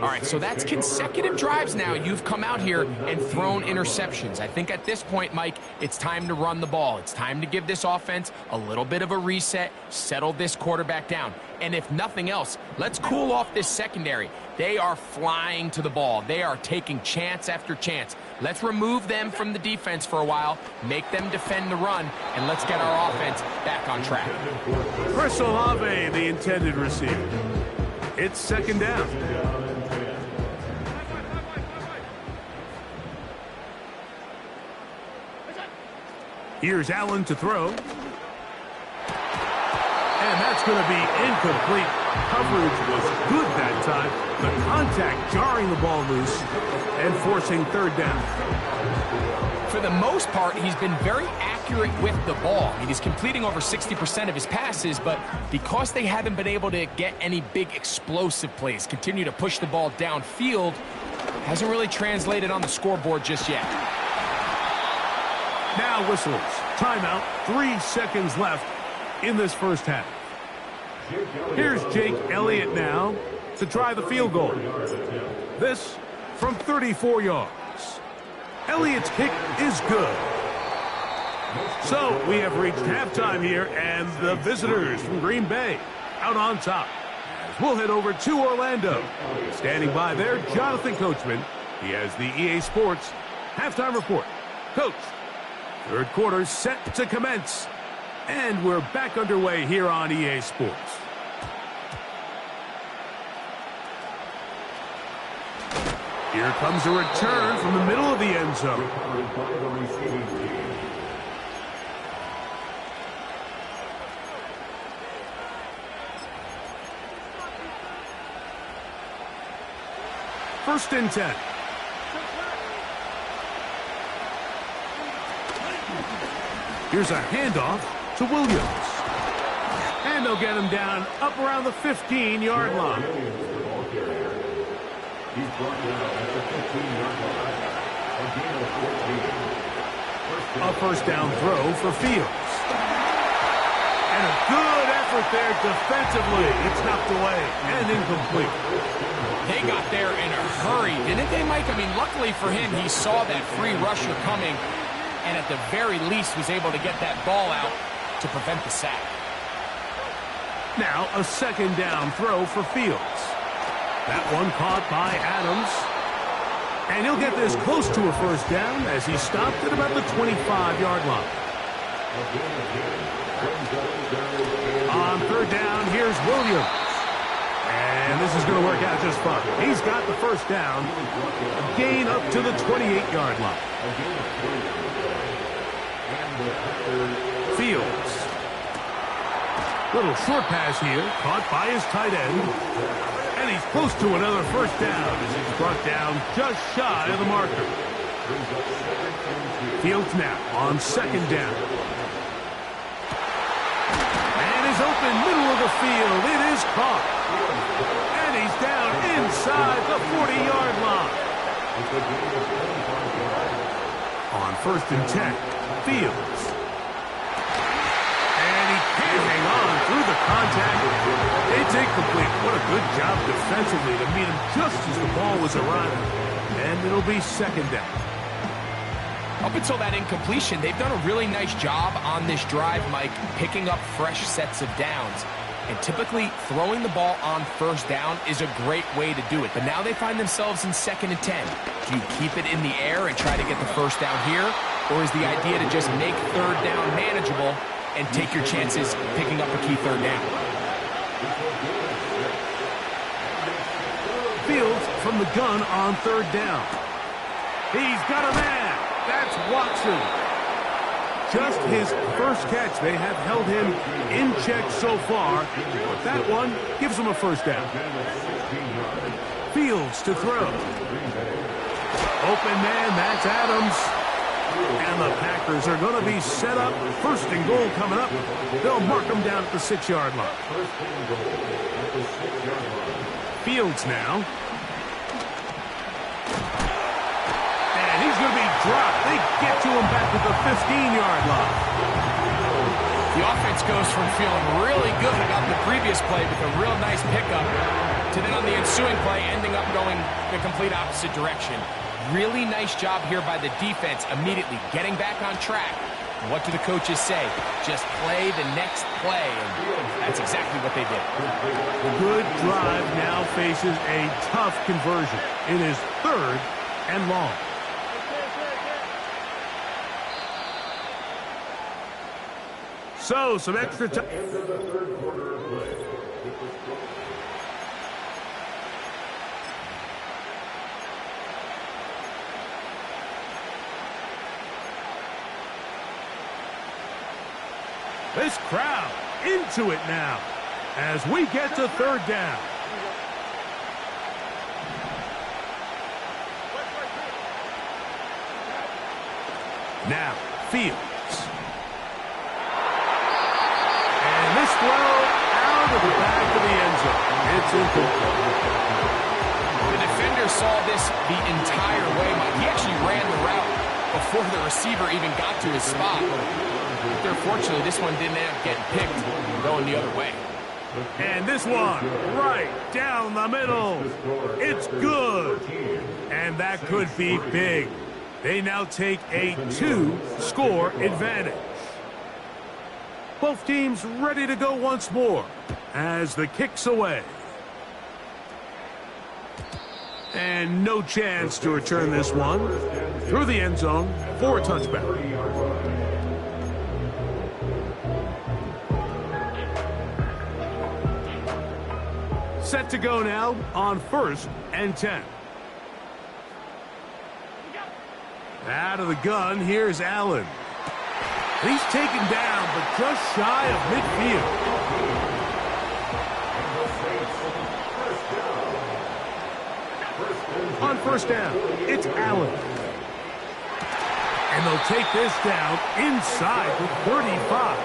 All right, so that's consecutive drives now. You've come out here and thrown interceptions. I think at this point, Mike, it's time to run the ball. It's time to give this offense a little bit of a reset, settle this quarterback down. And if nothing else, let's cool off this secondary. They are flying to the ball. They are taking chance after chance. Let's remove them from the defense for a while, make them defend the run, and let's get our offense back on track. Chris Olave, the intended receiver. It's second down. Here's Allen to throw. And that's going to be incomplete. Coverage was good that time. The contact jarring the ball loose and forcing third down. For the most part, he's been very accurate with the ball. I mean, he's completing over 60% of his passes, but because they haven't been able to get any big explosive plays, continue to push the ball downfield, hasn't really translated on the scoreboard just yet. Now whistles. Timeout. 3 seconds left in this first half. Here's Jake Elliott now to try the field goal. This from 34 yards. Elliott's kick is good. So we have reached halftime here, and the visitors from Green Bay out on top. As we'll head over to Orlando. Standing by there, Jonathan Coachman. He has the EA Sports halftime report. Coach. Third quarter set to commence. And we're back underway here on EA Sports. Here comes a return from the middle of the end zone. First and 10. Here's a handoff to Williams. And they'll get him down up around the 15-yard line. A first down throw for Fields. And a good effort there defensively. It's knocked away and incomplete. They got there in a hurry, didn't they, Mike? I mean, luckily for him, he saw that free rusher coming, and at the very least was able to get that ball out to prevent the sack. Now a second down throw for Fields. That one caught by Adams. And he'll get this close to a first down as he stopped at about the 25-yard line. On third down, here's Williams. And this is going to work out just fine. He's got the first down. A gain up to the 28-yard line. Fields. Little short pass here, caught by his tight end. And he's close to another first down as he's brought down just shy of the marker. Fields now on second down. And is open middle of the field. It is caught. And he's down inside the 40-yard line. On first and 10, Fields. And he can't hang on through the contact. It's incomplete. What a good job defensively to meet him just as the ball was arriving. And it'll be second down. Up until that incompletion, they've done a really nice job on this drive, Mike, picking up fresh sets of downs. And typically, throwing the ball on first down is a great way to do it. But now they find themselves in second and 10. Do you keep it in the air and try to get the first down here? Or is the idea to just make third down manageable and take your chances picking up a key third down? Fields from the gun on third down. He's got a man. That's Watson. Just his first catch. They have held him in check so far. But that one gives him a first down. Fields to throw. Open man, that's Adams. And the Packers are going to be set up. First and goal coming up. They'll mark them down at the 6-yard line. Fields now. And he's going to be dropped. They get to him back at the 15-yard line. The offense goes from feeling really good about the previous play with a real nice pickup to then on the ensuing play ending up going the complete opposite direction. Really nice job here by the defense immediately getting back on track. And what do the coaches say? Just play the next play, and that's exactly what they did. Good drive now faces a tough conversion. It is third and long. So, some extra time. This crowd into it now as we get to third down. Now, Fields. And this throw out of the back of the end zone. It's incomplete. The defender saw this the entire way, Mike. He actually ran the route before the receiver even got to his spot. But unfortunately, this one didn't end up getting picked and going the other way. And this one right down the middle. It's good. And that could be big. They now take a 2-score advantage. Both teams ready to go once more as the kick's away. And no chance to return this one through the end zone for a touchback. Set to go now on first and 10. Out of the gun, here's Allen. He's taken down, but just shy of midfield. On first down, it's Allen. And they'll take this down inside the 35.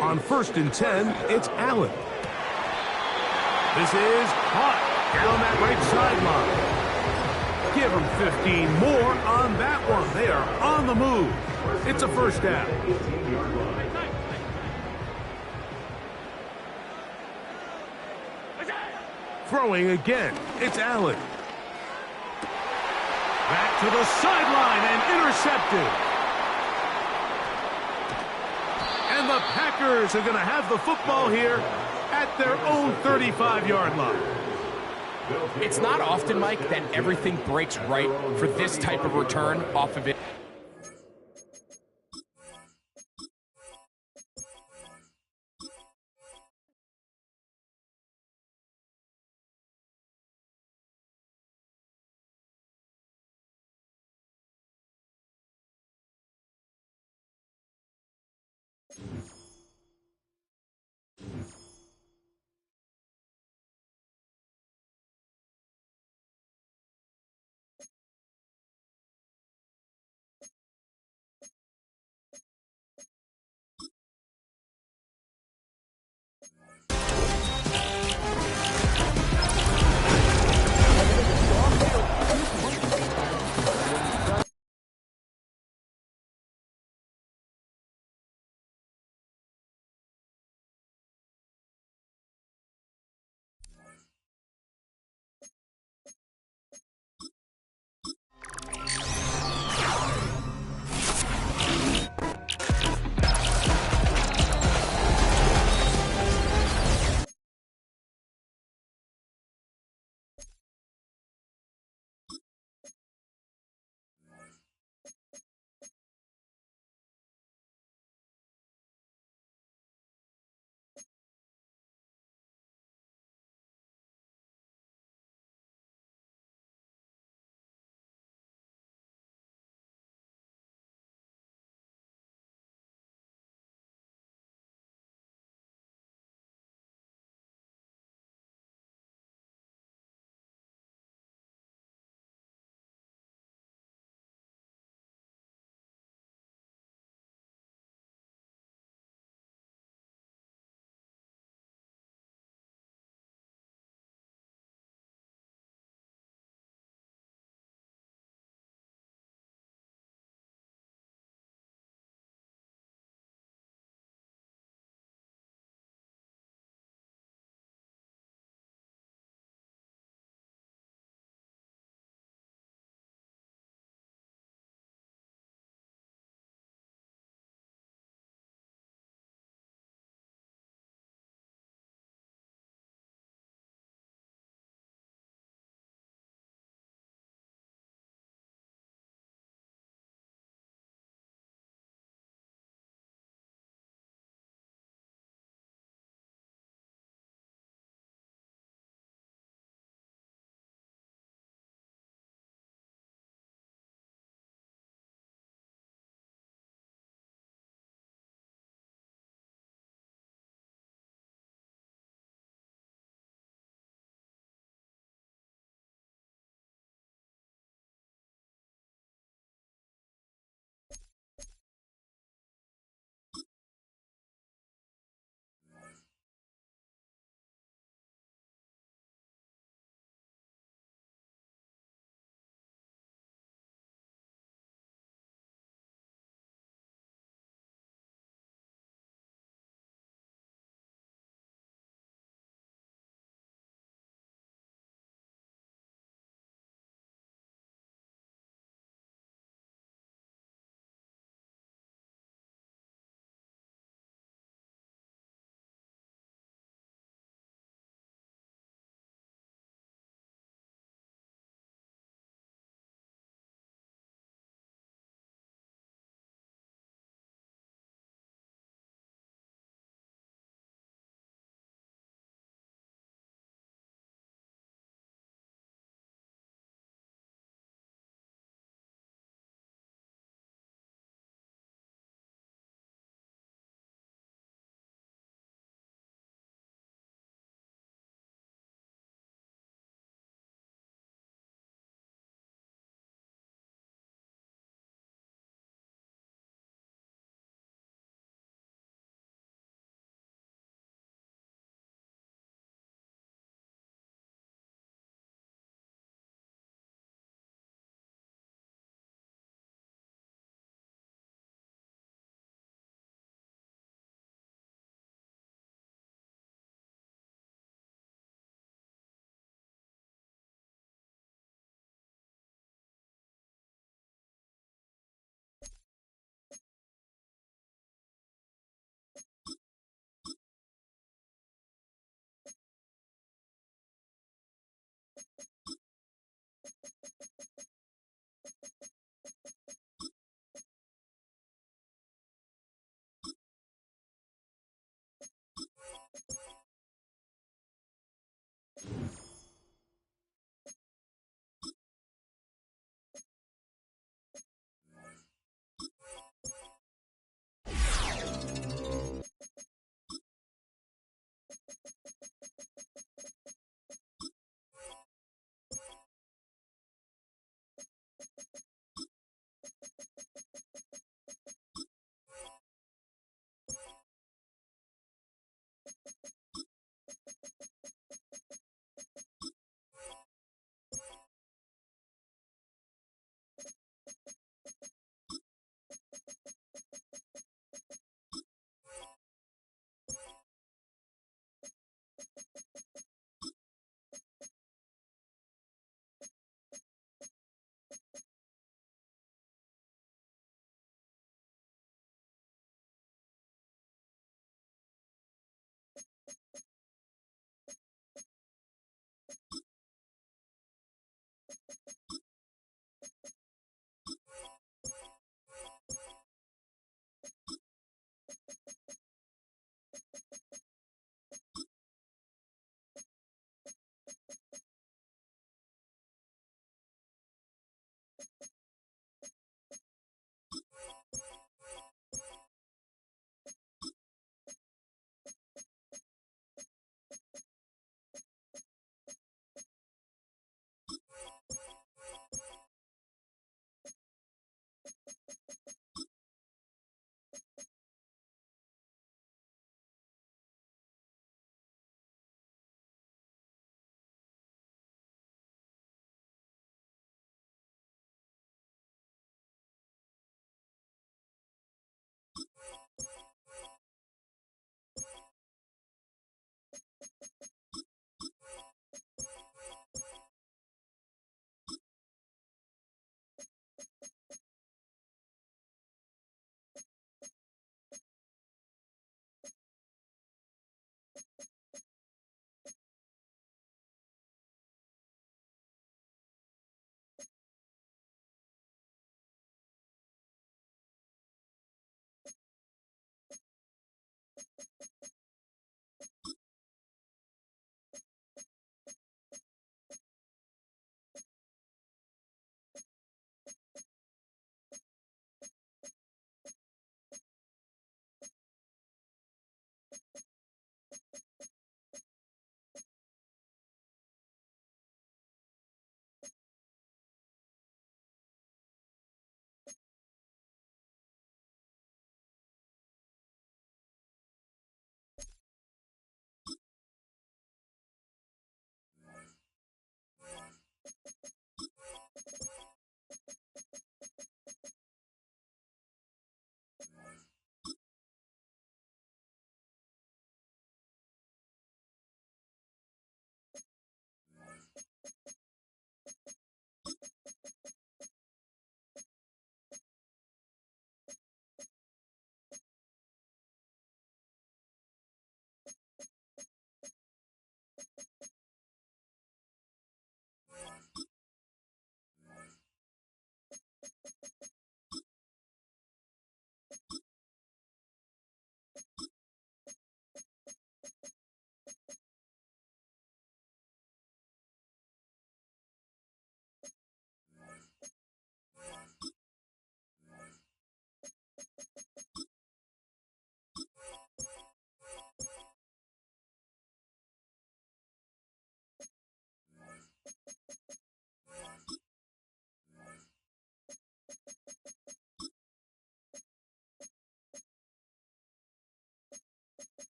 On first and 10, it's Allen. This is caught down that right sideline. Give them 15 more on that one. They are on the move. It's a first down. Throwing again. It's Allen. Back to the sideline and intercepted. And the Packers are going to have the football here at their own 35-yard line. It's not often, Mike, that everything breaks right for this type of return off of it.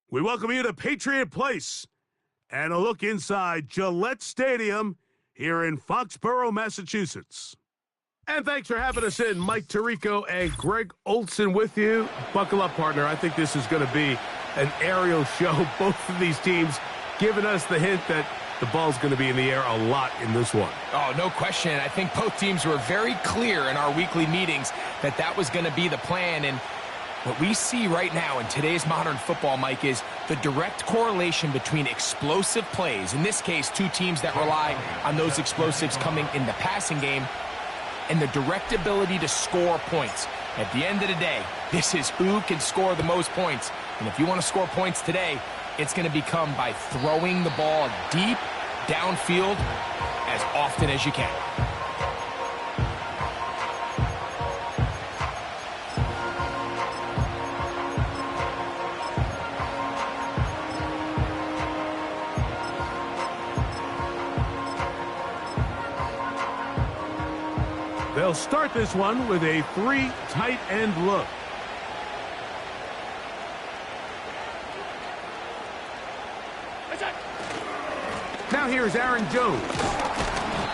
We welcome you to Patriot Place and a look inside Gillette Stadium here in Foxborough, Massachusetts. And thanks for having us in. Mike Tirico and Greg Olson with you. Buckle up, partner. I think this is going to be an aerial show. Both of these teams giving us the hint that the ball's going to be in the air a lot in this one. Oh, no question. I think both teams were very clear in our weekly meetings that that was going to be the plan. And what we see right now in today's modern football, Mike, is the direct correlation between explosive plays, in this case, two teams that rely on those explosives coming in the passing game, and the direct ability to score points. At the end of the day, this is who can score the most points. And if you want to score points today, it's going to become by throwing the ball deep downfield as often as you can. They'll start this one with a 3 tight end look. Now here's Aaron Jones.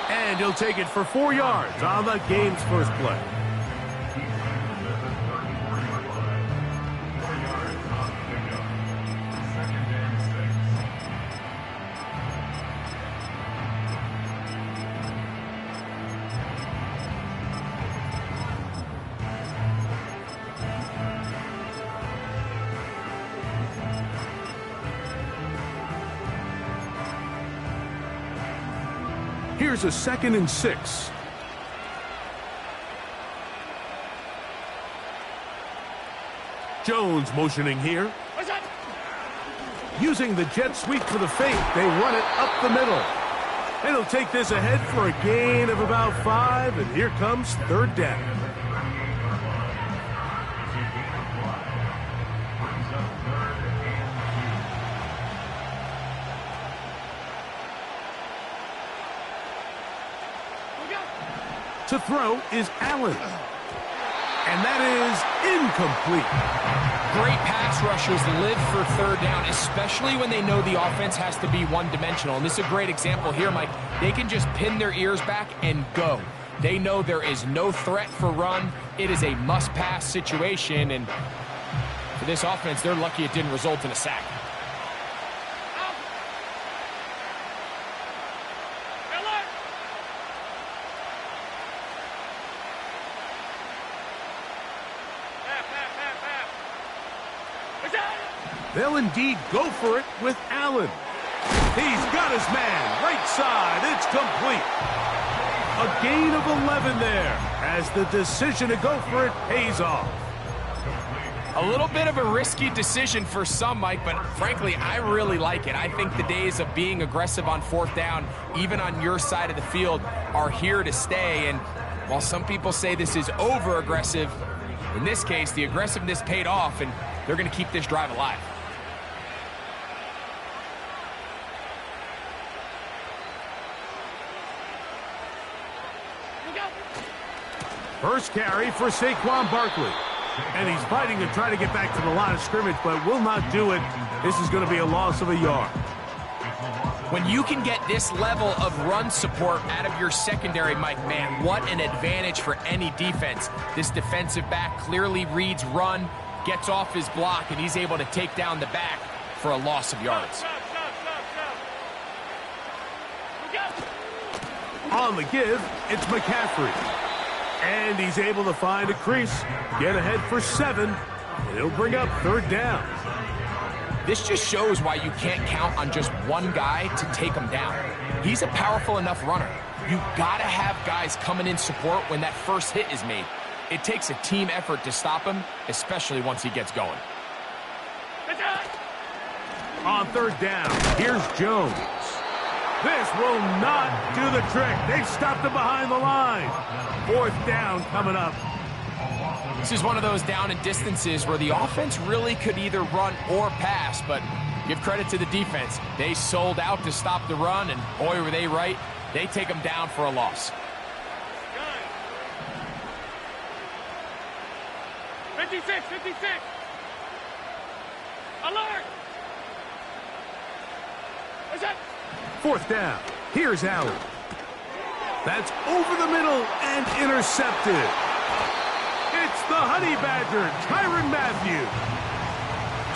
And he'll take it for 4 yards on the game's first play. Here's a 2nd and 6. Jones motioning here. Using the jet sweep for the fake, they run it up the middle. And he'll take this ahead for a gain of about 5, and here comes 3rd down. To throw is Allen. And that is incomplete. Great pass rushers live for 3rd down, especially when they know the offense has to be one-dimensional. And this is a great example here, Mike. They can just pin their ears back and go. They know there is no threat for run. It is a must-pass situation. And for this offense, they're lucky it didn't result in a sack. They'll indeed go for it with Allen. He's got his man. Right side. It's complete. A gain of 11 there as the decision to go for it pays off. A little bit of a risky decision for some, Mike, but frankly, I really like it. I think the days of being aggressive on 4th down, even on your side of the field, are here to stay. And while some people say this is over-aggressive, in this case, the aggressiveness paid off, and they're going to keep this drive alive. First carry for Saquon Barkley. And he's fighting to try to get back to the line of scrimmage, but will not do it. This is going to be a loss of a yard. When you can get this level of run support out of your secondary, Mike, man, what an advantage for any defense. This defensive back clearly reads run, gets off his block, and he's able to take down the back for a loss of yards. On the give, it's McCaffrey. And he's able to find a crease, get ahead for 7, and it'll bring up 3rd down. This just shows why you can't count on just one guy to take him down. He's a powerful enough runner. You gotta have guys coming in support when that first hit is made. It takes a team effort to stop him, especially once he gets going. On 3rd down, here's Jones. This will not do the trick. They've stopped him behind the line. 4th down coming up. This is one of those down and distances where the offense really could either run or pass, but give credit to the defense. They sold out to stop the run, and boy, were they right. They take them down for a loss. 56, 56. Alert! Fourth down. Here's Allen. That's over the middle and intercepted. It's the Honey Badger, Tyrann Mathieu.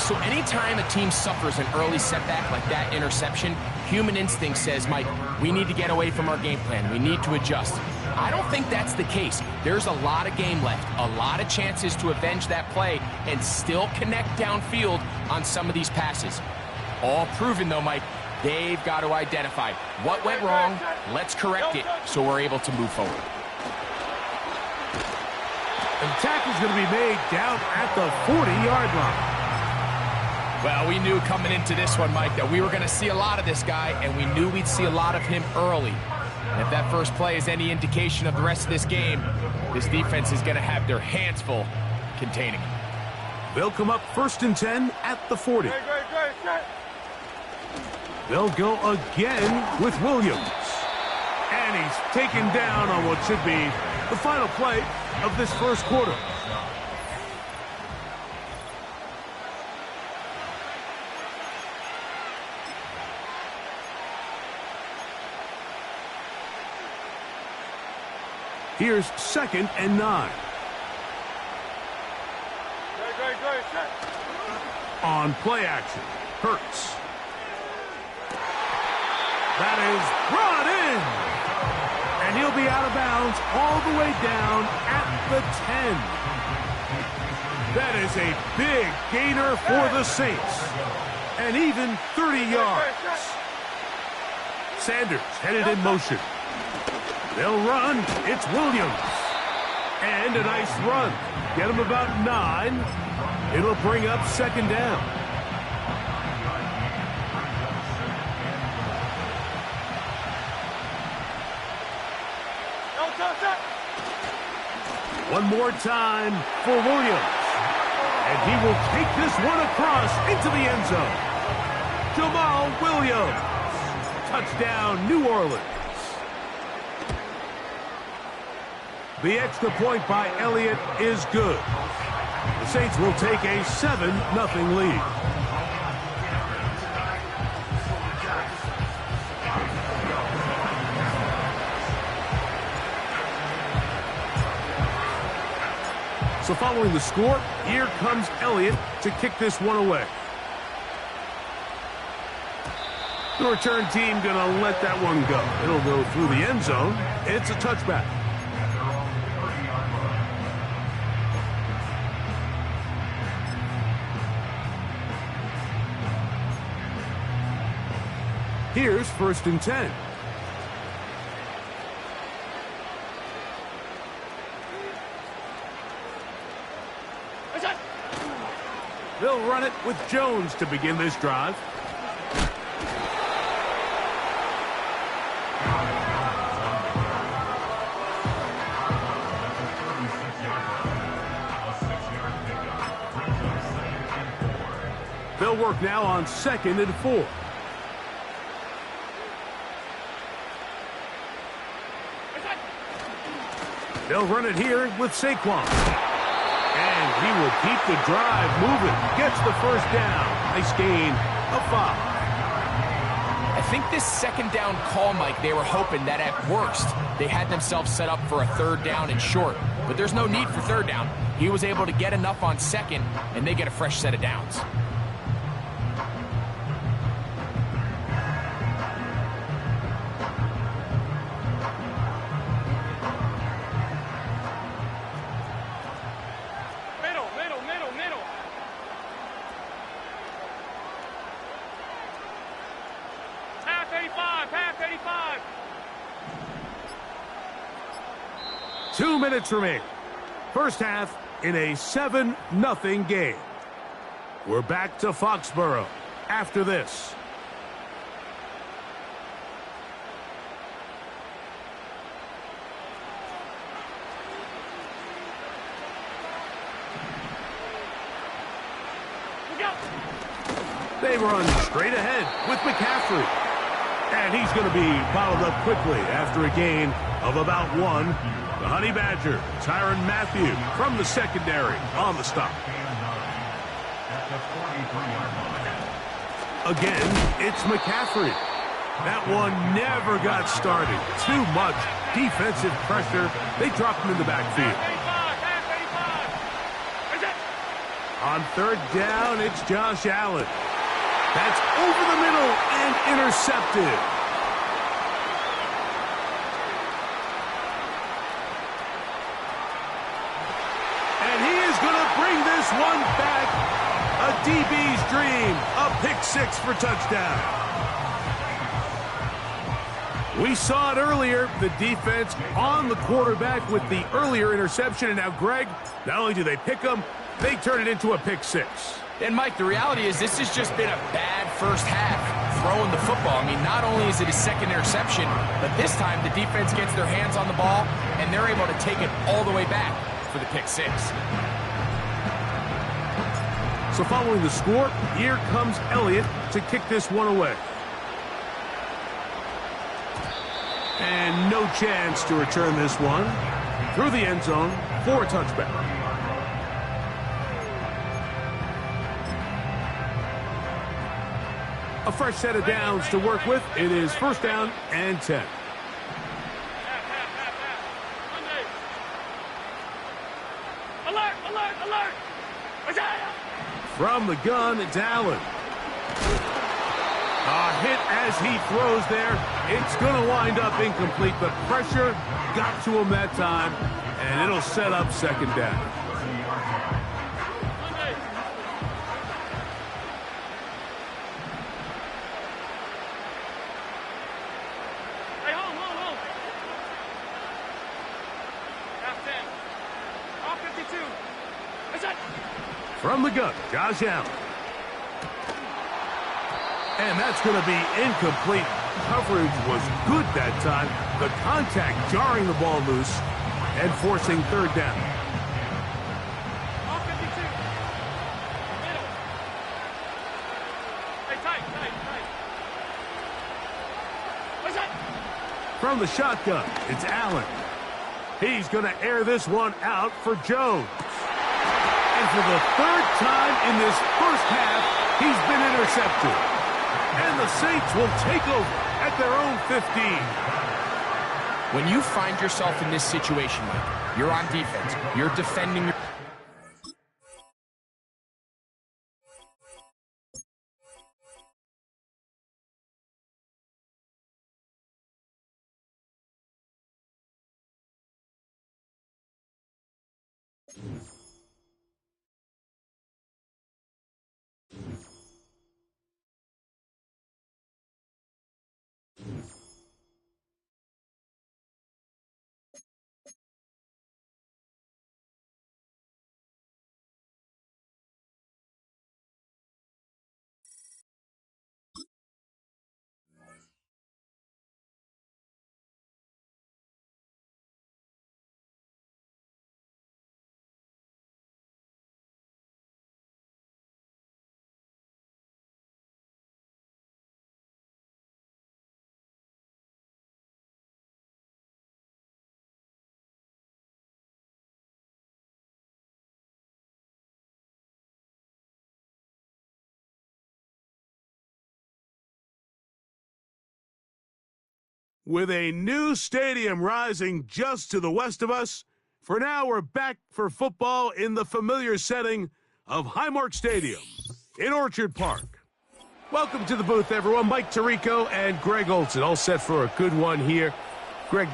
So anytime a team suffers an early setback like that interception, human instinct says, Mike, we need to get away from our game plan. We need to adjust. I don't think that's the case. There's a lot of game left, a lot of chances to avenge that play and still connect downfield on some of these passes. All proven, though, Mike, they've got to identify what went wrong, let's correct it so we're able to move forward. And tackle's going to be made down at the 40-yard line. Well, we knew coming into this one, Mike, that we were going to see a lot of this guy, and we knew we'd see a lot of him early. And if that first play is any indication of the rest of this game, this defense is going to have their hands full containing him. They'll come up 1st and 10 at the 40. They'll go again with Williams. And he's taken down on what should be the final play of this first quarter. Here's 2nd and 9. On play action, Hurts. That is brought in. And he'll be out of bounds all the way down at the 10. That is a big gainer for the Saints. And even 30 yards. Sanders headed in motion. They'll run. It's Williams. And a nice run. Get him about 9. It'll bring up 2nd down. One more time for Williams. And he will take this one across into the end zone. Jamal Williams. Touchdown, New Orleans. The extra point by Elliott is good. The Saints will take a 7-0 lead. So following the score, here comes Elliott to kick this one away. The return team going to let that one go. It'll go through the end zone. It's a touchback. Here's 1st and 10. They'll run it with Jones to begin this drive. They'll work now on 2nd and 4. They'll run it here with Saquon. And he will keep the drive moving. Gets the 1st down. Nice gain of 5. I think this 2nd down call, Mike, they were hoping that at worst they had themselves set up for a 3rd down and short. But there's no need for 3rd down. He was able to get enough on 2nd, and they get a fresh set of downs. Half 85. 2 minutes remain. First half in a 7-0 game. We're back to Foxborough after this. They run straight ahead with McCaffrey. And he's going to be bottled up quickly after a gain of about 1. The Honey Badger, Tyrann Mathieu from the secondary on the stop. Again, it's McCaffrey. That one never got started. Too much defensive pressure. They dropped him in the backfield. On third down, it's Josh Allen. That's over the middle and intercepted. And he is going to bring this one back. A DB's dream. A pick six for touchdown. We saw it earlier, the defense on the quarterback with the earlier interception. And now, Greg, not only do they pick him, they turn it into a pick six. And, Mike, the reality is this has just been a bad first half throwing the football. I mean, not only is it his second interception, but this time the defense gets their hands on the ball, and they're able to take it all the way back for the pick six. So following the score, here comes Elliott to kick this one away. And no chance to return this one through the end zone for a touchback. A fresh set of downs to work with. It is first down and 10. Alert, alert, alert! From the gun, it's Allen. A hit as he throws there. It's going to wind up incomplete, but pressure got to him that time, and it'll set up second down. Hey, hold. Half 10. All 52. That's it. From the gun, Josh Allen. And that's going to be incomplete. Coverage was good that time. The contact jarring the ball loose and forcing third down. All 52. Middle. Hey, tight. What's that? From the shotgun, it's Allen. He's going to air this one out for Jones. And for the third time in this first half, he's been intercepted. And the Saints will take over at their own 15. When you find yourself in this situation, Mike, you're on defense, you're defending your... With a new stadium rising just to the west of us, for now we're back for football in the familiar setting of Highmark Stadium in Orchard Park. Welcome to the booth, everyone. Mike Tirico and Greg Olson, all set for a good one here. Greg.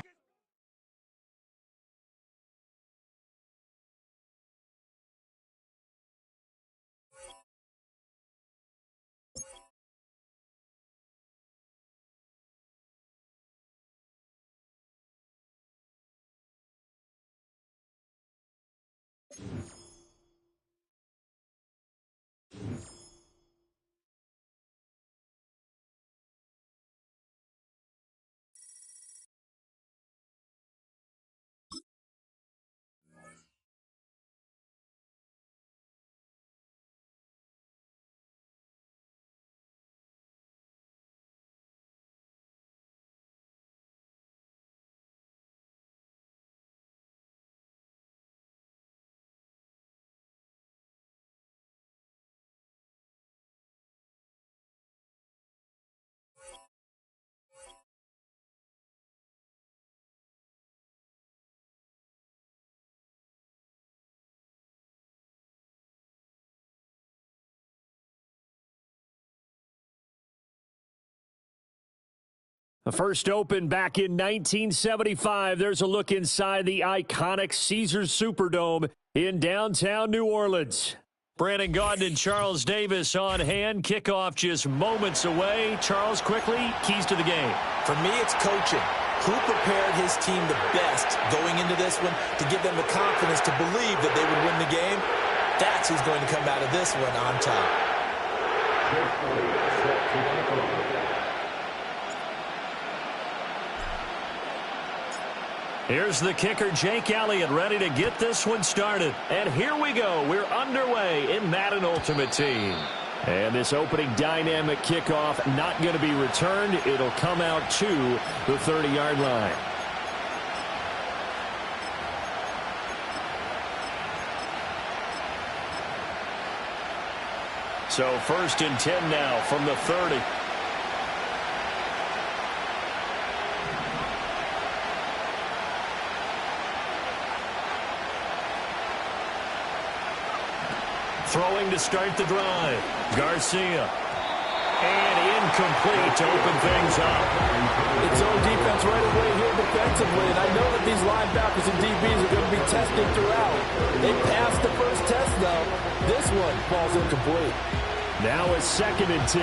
The first opened back in 1975. There's a look inside the iconic Caesars Superdome in downtown New Orleans. Brandon Gaudin and Charles Davis on hand. Kickoff just moments away. Charles, quickly, keys to the game. For me, it's coaching. Who prepared his team the best going into this one to give them the confidence to believe that they would win the game? That's who's going to come out of this one on top. Here's the kicker, Jake Elliott, ready to get this one started. And here we go. We're underway in Madden Ultimate Team. And this opening dynamic kickoff not going to be returned. It'll come out to the 30-yard line. So 1st and 10 now from the 30. Throwing to start the drive. Garcia. And incomplete to open things up. It's zone defense right away here defensively, and I know that these linebackers and DBs are going to be tested throughout. They passed the first test, though. This one falls incomplete. Now it's 2nd and 10.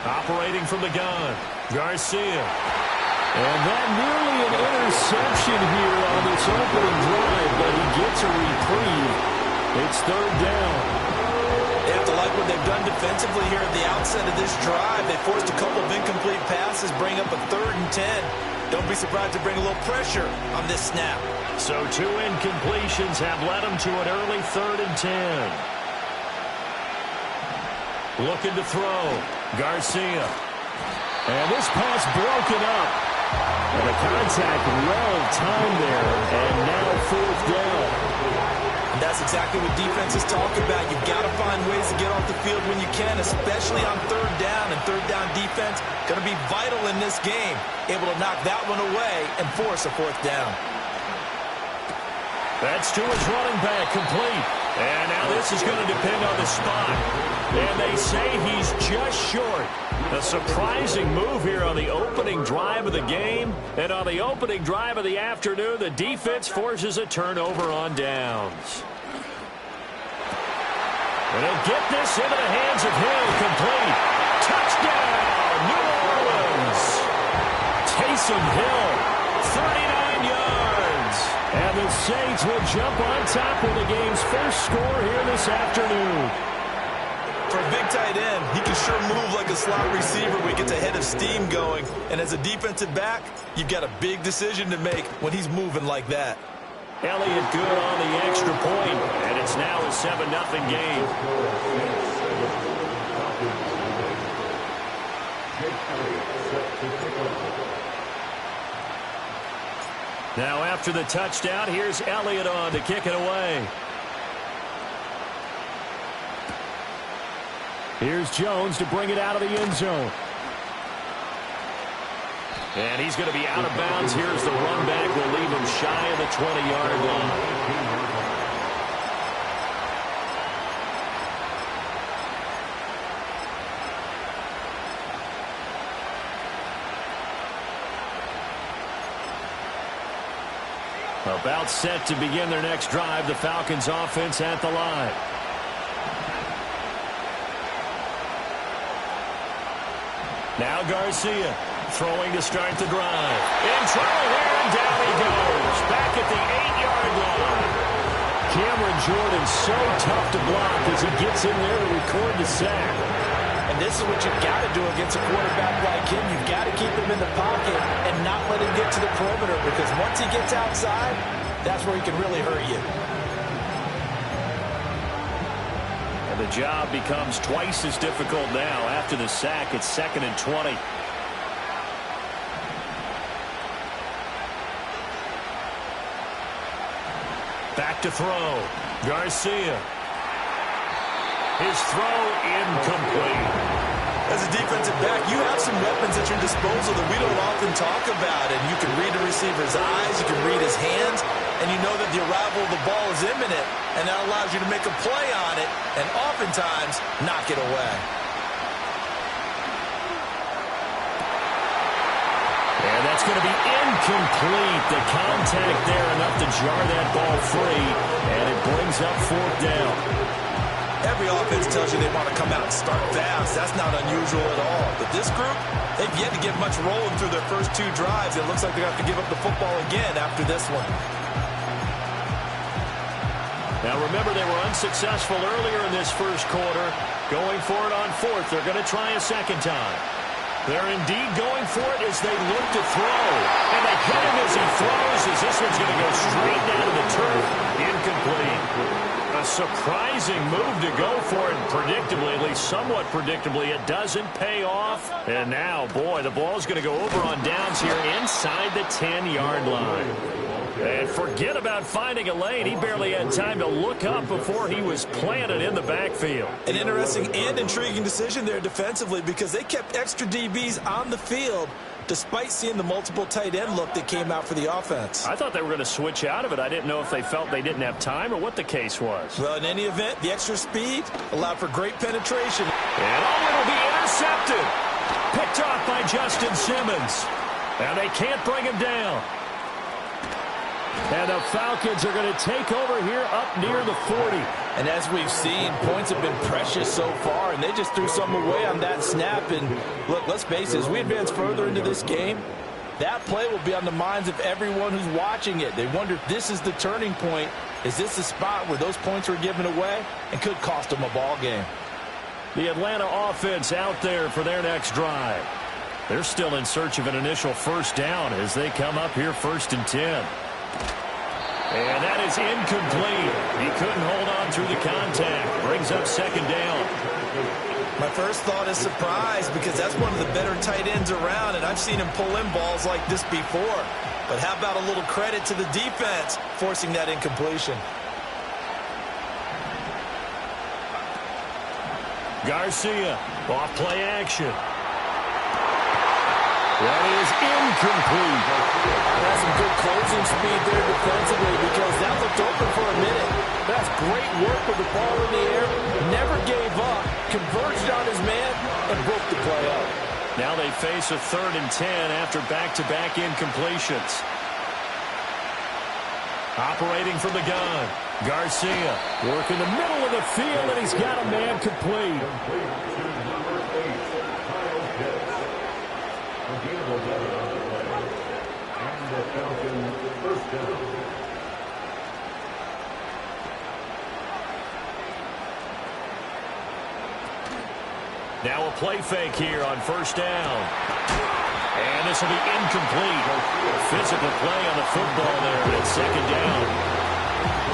Operating from the gun, Garcia. And that nearly an interception here on this opening drive, but he gets a reprieve. It's 3rd down. They have to like what they've done defensively here at the outset of this drive. They forced a couple of incomplete passes, bring up a 3rd and 10. Don't be surprised to bring a little pressure on this snap. So 2 incompletions have led them to an early 3rd and 10. Looking to throw. Garcia. And this pass broken up. And the contact well timed there. And now 4th down. And that's exactly what defenses talk about. You've got to find ways to get off the field when you can, especially on 3rd down. And 3rd down defense going to be vital in this game. Able to knock that one away and force a 4th down. That's to his running back, complete. And now this is going to depend on the spot. And they say he's just short. A surprising move here on the opening drive of the game. And on the opening drive of the afternoon, the defense forces a turnover on downs. And they'll get this into the hands of Hill, complete. Touchdown, New Orleans. Taysom Hill, 39 yards. And the Saints will jump on top of the game's first score here this afternoon. For a big tight end, he can sure move like a slot receiver when he gets a head of steam going. And as a defensive back, you've got a big decision to make when he's moving like that. Elliott good on the extra point, and it's now a 7-0 game. Now after the touchdown, here's Elliott on to kick it away. Here's Jones to bring it out of the end zone. And he's going to be out of bounds. Here's the run back. Will leave him shy of the 20-yard line. About set to begin their next drive. The Falcons offense at the line. Now Garcia throwing to start the drive. In trouble here, and down he goes. Back at the 8-yard line. Cameron Jordan so tough to block as he gets in there to record the sack. And this is what you've got to do against a quarterback like him. You've got to keep him in the pocket and not let him get to the perimeter, because once he gets outside, that's where he can really hurt you. And the job becomes twice as difficult now. After the sack, it's 2nd and 20. Back to throw. Garcia. His throw incomplete. As a defensive back, you have some weapons at your disposal that we don't often talk about. And you can read a receiver's eyes, you can read his hands, and you know that the arrival of the ball is imminent, and that allows you to make a play on it and oftentimes knock it away. And that's going to be incomplete. The contact there enough to jar that ball free, and it brings up 4th down. Every offense tells you they want to come out and start fast. That's not unusual at all. But this group, they've yet to get much rolling through their first 2 drives. It looks like they're going to have to give up the football again after this one. Now remember, they were unsuccessful earlier in this first quarter. Going for it on 4th. They're going to try a second time. They're indeed going for it as they look to throw. And they hit him as he throws, as this one's going to go straight down to the turf. Incomplete. A surprising move to go for it. Predictably, at least somewhat predictably, it doesn't pay off. And now, boy, the ball's going to go over on downs here inside the 10-yard line. And forget about finding a lane. He barely had time to look up before he was planted in the backfield. An interesting and intriguing decision there defensively because they kept extra DBs on the field despite seeing the multiple tight end look that came out for the offense. I thought they were going to switch out of it. I didn't know if they felt they didn't have time or what the case was. Well, in any event, the extra speed allowed for great penetration. And it'll be intercepted. Picked off by Justin Simmons. And they can't bring him down. And the Falcons are going to take over here up near the 40. And as we've seen, points have been precious so far, and they just threw some away on that snap. And look, let's face it, as we advance further into this game, that play will be on the minds of everyone who's watching it. They wonder if this is the turning point. Is this the spot where those points were given away and could cost them a ball game? The Atlanta offense out there for their next drive. They're still in search of an initial first down as they come up here 1st and 10. And that is incomplete. He couldn't hold on through the contact. Brings up 2nd down. My first thought is surprise because that's one of the better tight ends around, and I've seen him pull in balls like this before. But how about a little credit to the defense forcing that incompletion? Garcia, off play action. That is incomplete. That's some good closing speed there defensively because that looked open for a minute. That's great work with the ball in the air. Never gave up. Converged on his man and broke the play up. Now they face a 3rd and 10 after back-to-back incompletions. Operating from the gun. Garcia working the middle of the field, and he's got a man complete. Now a play fake here on 1st down. And this will be incomplete. Physical play on the football there, and it's 2nd down.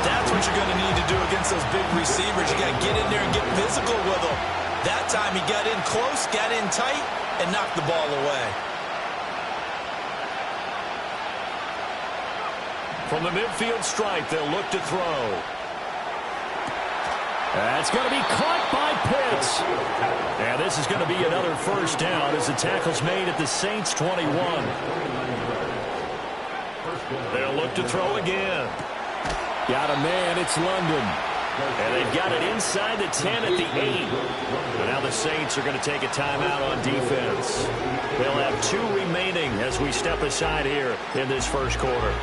That's what you're going to need to do against those big receivers. You got to get in there and get physical with them. That time he got in close, got in tight, and knocked the ball away. From the midfield stripe, they'll look to throw. That's going to be caught by Pitts. And this is going to be another 1st down as the tackle's made at the Saints' 21. They'll look to throw again. Got a man, it's London. And they've got it inside the 10 at the 8. But now the Saints are going to take a timeout on defense. They'll have 2 remaining as we step aside here in this first quarter.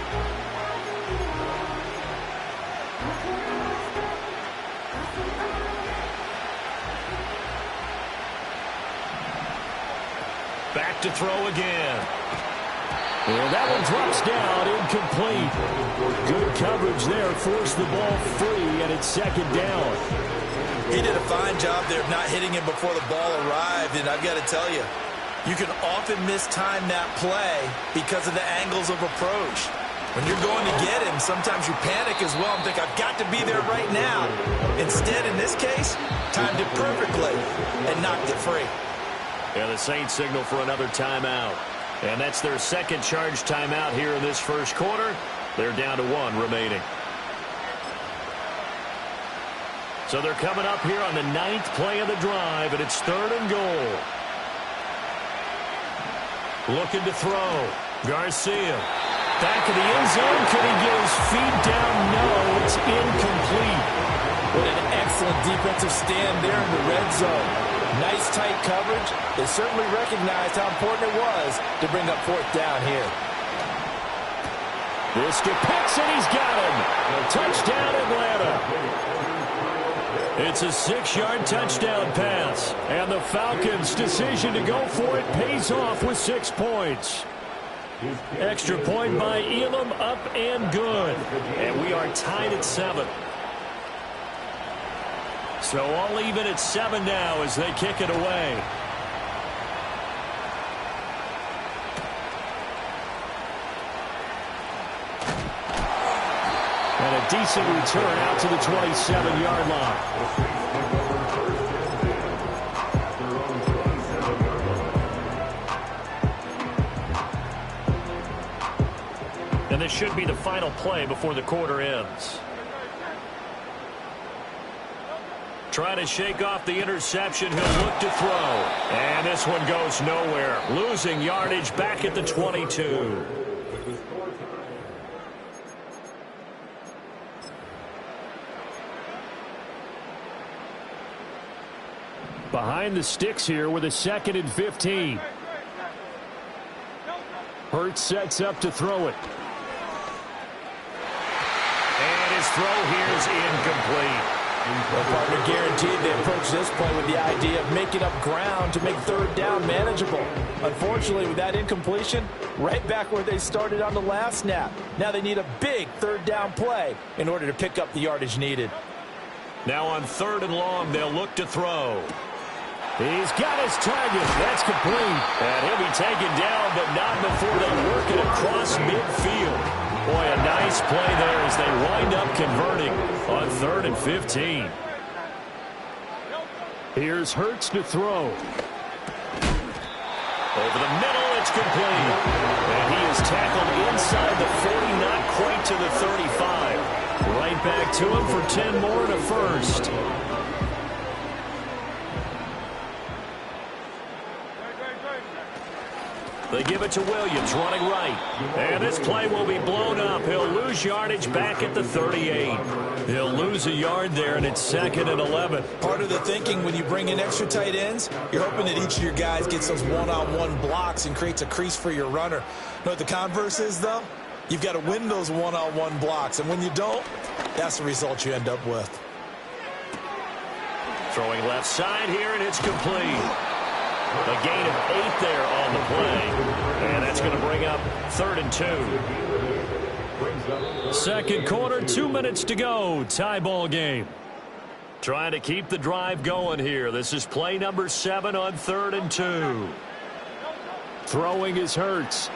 Back to throw again. And that one drops down, incomplete. Good coverage there, forced the ball free, and it's 2nd down. He did a fine job there of not hitting him before the ball arrived, and I've got to tell you, you can often mistime that play because of the angles of approach. When you're going to get him, sometimes you panic as well and think, I've got to be there right now. Instead, in this case, timed it perfectly and knocked it free. And the Saints signal for another timeout. And that's their 2nd charge timeout here in this first quarter. They're down to 1 remaining. So they're coming up here on the 9th play of the drive, and it's 3rd and goal. Looking to throw. Garcia. Back of the end zone. Could he get his feet down? No, it's incomplete. What an excellent defensive stand there in the red zone. Nice tight coverage. They certainly recognized how important it was to bring up fourth down here. This to Pitts, and he's got him. Touchdown, Atlanta. It's a 6-yard touchdown pass. And the Falcons' decision to go for it pays off with 6 points. Extra point by Elam, up and good. And we are tied at 7. So all even at 7 now as they kick it away. And a decent return out to the 27-yard line. And this should be the final play before the quarter ends. Trying to shake off the interception. He'll look to throw. And this one goes nowhere. Losing yardage back at the 22. Behind the sticks here with a 2nd and 15. Hurts sets up to throw it. And his throw here is incomplete. Well, partner, guaranteed they approach this play with the idea of making up ground to make third down manageable. Unfortunately, with that incompletion, right back where they started on the last snap. Now they need a big third down play in order to pick up the yardage needed. Now on 3rd and long, they'll look to throw. He's got his target. That's complete. And he'll be taken down, but not before they work it across midfield. Boy, a nice play there as they wind up converting on 3rd and 15. Here's Hurts to throw. Over the middle, it's complete. And he is tackled inside the 40, not quite to the 35. Right back to him for 10 more and a first. They give it to Williams, running right. And this play will be blown up. He'll lose yardage back at the 38. He'll lose a yard there, and it's 2nd and 11. Part of the thinking when you bring in extra tight ends, you're hoping that each of your guys gets those one-on-one blocks and creates a crease for your runner. You know what the converse is, though? You've got to win those one-on-one blocks, and when you don't, that's the result you end up with. Throwing left side here, and it's complete. A gain of 8 there on the play. And that's going to bring up 3rd and 2. Second quarter, 2 minutes to go. Tie ball game. Trying to keep the drive going here. This is play number 7 on 3rd and 2. Throwing is Hurts.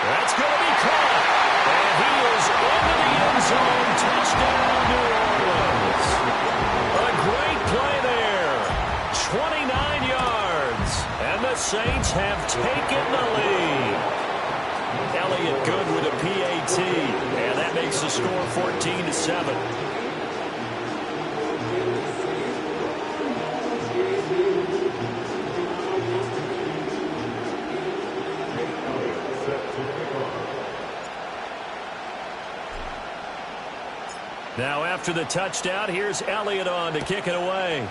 That's going to be caught. And he is into the end zone. Touchdown, New Orleans. A great play there. 29 yards, and the Saints have taken the lead. Elliott good with a PAT, and that makes the score 14-7. Now after the touchdown, here's Elliott on to kick it away.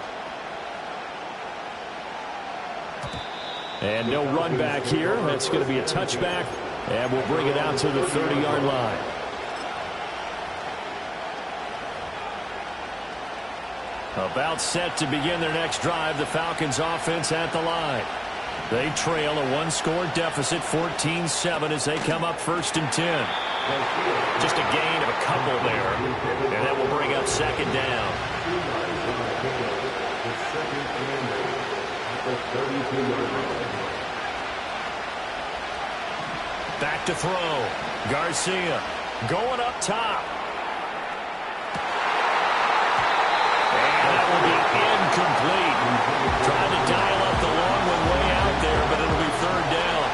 And no run back here. That's going to be a touchback. And we'll bring it out to the 30-yard line. About set to begin their next drive. The Falcons offense at the line. They trail a 1-score deficit, 14-7 as they come up 1st and 10. Just a gain of a couple there. And that will bring up 2nd down. Back to throw. Garcia going up top. And that will be incomplete. Trying to dial up the long one way out there, but it'll be 3rd down.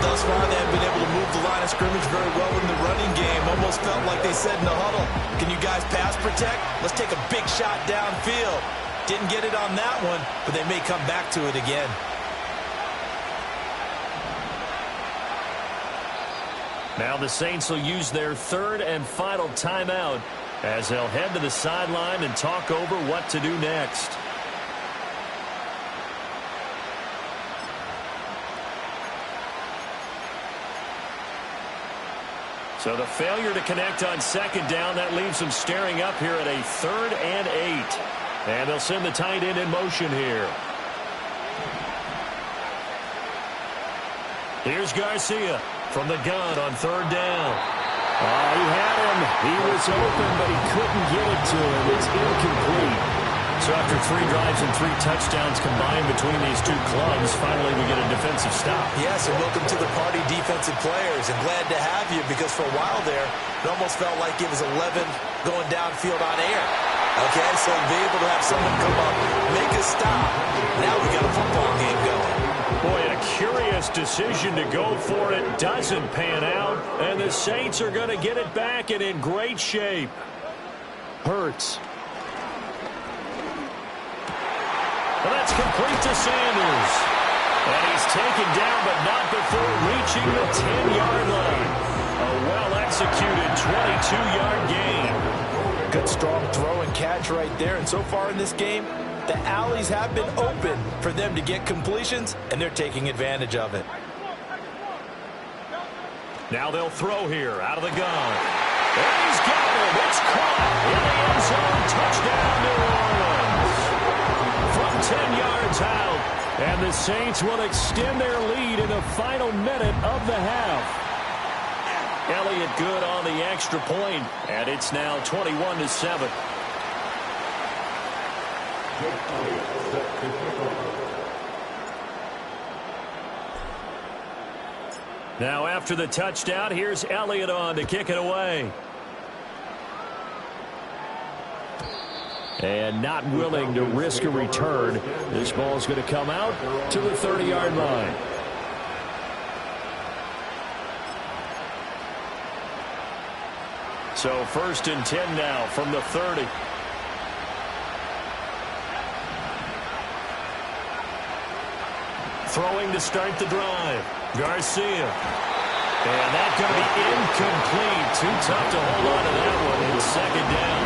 Thus far, they have been able to move the line of scrimmage very well in the running game. Almost felt like they said in the huddle, can you guys pass protect? Let's take a big shot downfield. Didn't get it on that one, but they may come back to it again. Now the Saints will use their third and final timeout as they'll head to the sideline and talk over what to do next. So the failure to connect on second down, that leaves them staring up here at a 3rd and 8. And they'll send the tight end in motion here. Here's Garcia from the gun on 3rd down. He had him. He was open, but he couldn't get it to him. It's incomplete. So after 3 drives and 3 touchdowns combined between these two clubs, finally we get a defensive stop. Yes, and welcome to the party, defensive players. And glad to have you, because for a while there, it almost felt like it was 11 going downfield on air. Okay, so to be able to have someone come up, make a stop, now we got a football game going. Boy, a curious decision to go for it. Doesn't pan out, and the Saints are going to get it back and in great shape. Hurts. Well, that's complete to Sanders. And he's taken down, but not before reaching the 10-yard line. A well-executed 22-yard gain. Good, strong throw and catch right there. And so far in this game, the alleys have been open for them to get completions, and they're taking advantage of it. Now they'll throw here out of the gun. And he's got it. It's caught in the end zone. Touchdown, New Orleans. From 10 yards out. And the Saints will extend their lead in the final minute of the half. Elliott good on the extra point, and it's now 21-7. Now after the touchdown, here's Elliott on to kick it away. And not willing to risk a return. This ball's going to come out to the 30-yard line. So 1st and 10 now from the 30. Throwing to start the drive. Garcia. And that's going to be incomplete. Too tough to hold on to that one. It's 2nd down.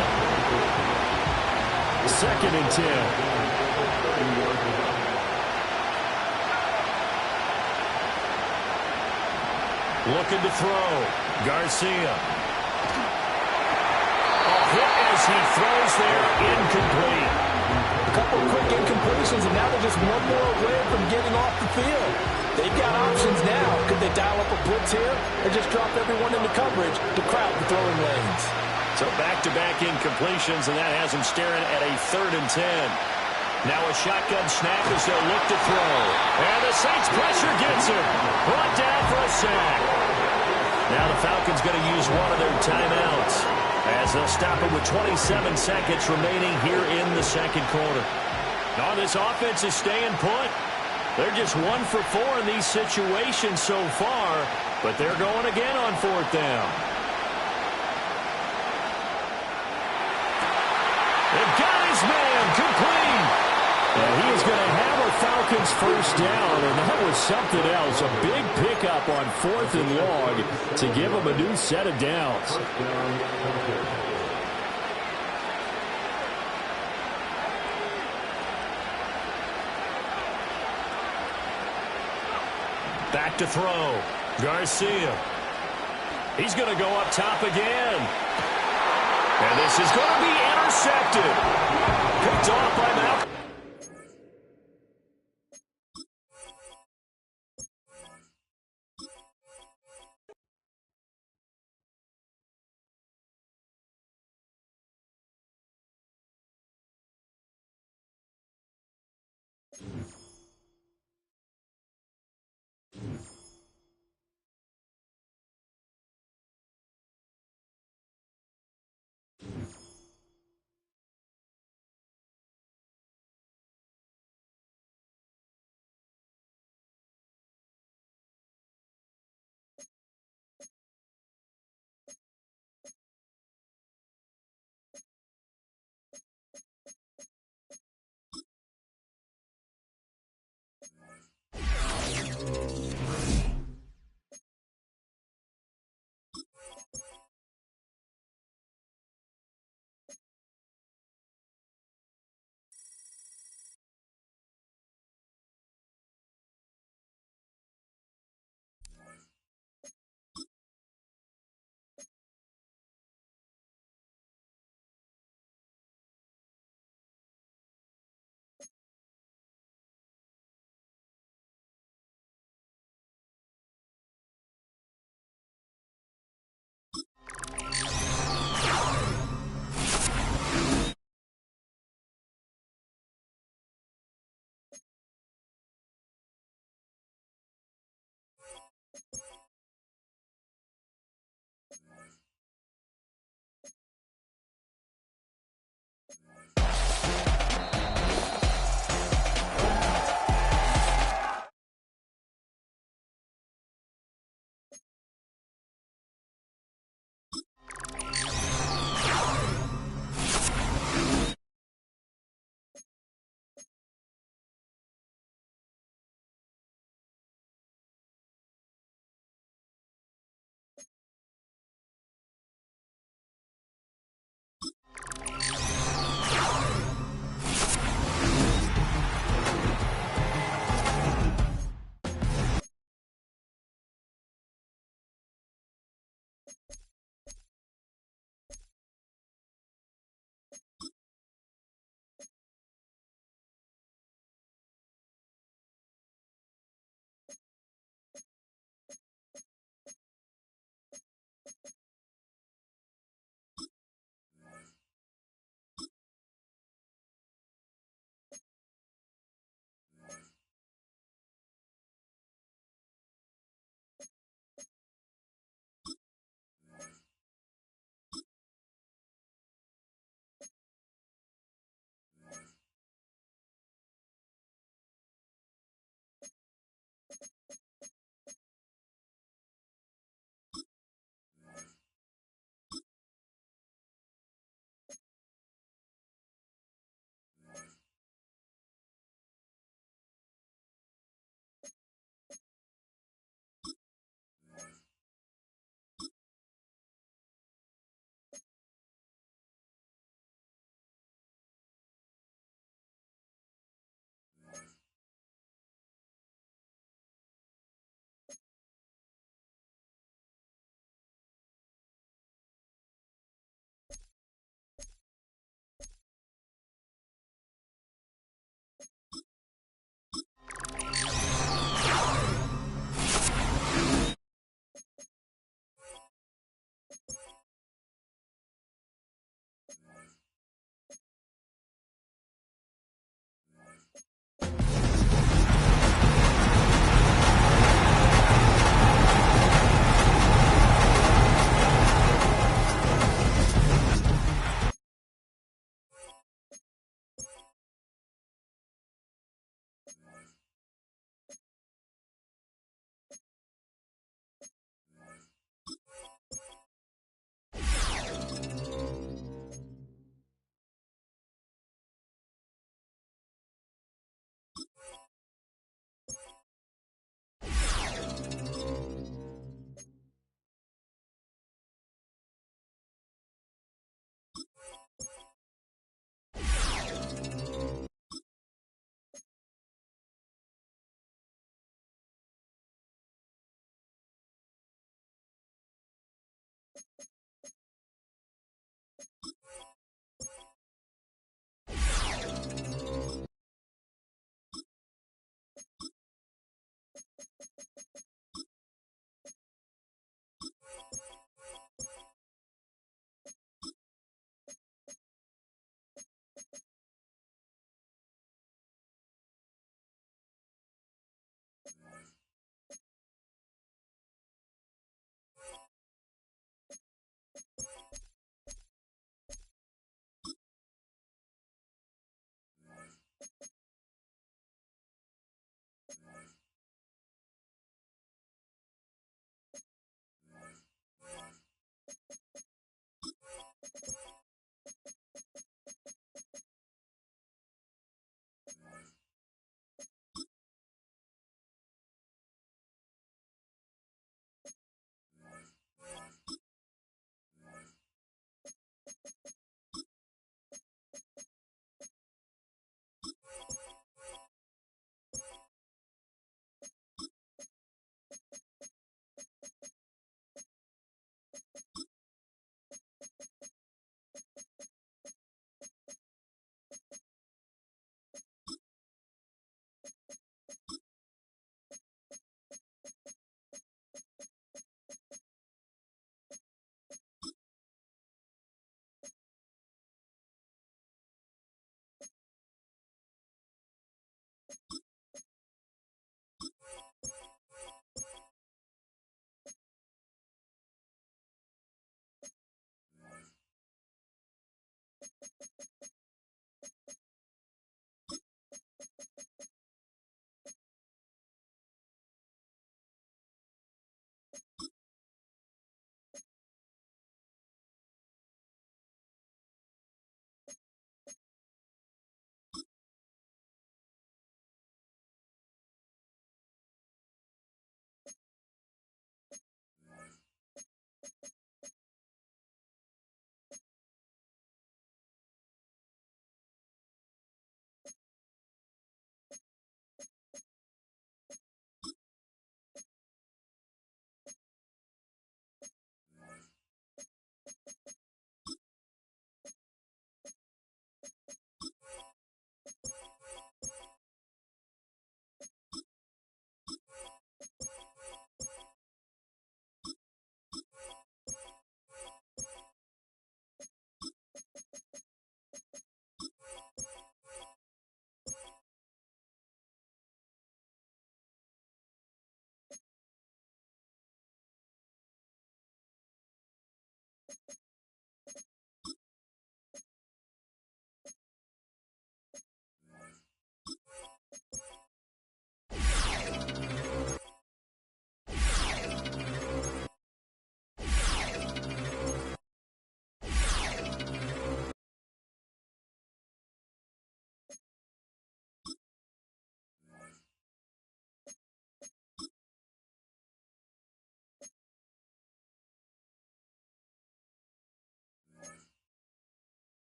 2nd and 10. Looking to throw. Garcia. Hit as he throws there, incomplete. A couple of quick incompletions, and now they're just one more away from getting off the field. They've got options now. Could they dial up a blitz here or just drop everyone into coverage to crowd the throwing lanes? So back-to-back incompletions, and that has them staring at a 3rd and 10. Now a shotgun snap as they'll look to throw. And the Saints pressure gets him. Brought down for a sack. Now the Falcons going to use one of their timeouts, as they'll stop it with 27 seconds remaining here in the 2nd quarter. Now this offense is staying put. They're just 1 for 4 in these situations so far, but they're going again on 4th down. They've got his man complete. And he is going to have a Falcons 1st down, and that was something else. A big pickup on 4th and long to give him a new set of downs. Back to throw. Garcia. He's going to go up top again. And this is going to be intercepted. Picked off by Malcolm.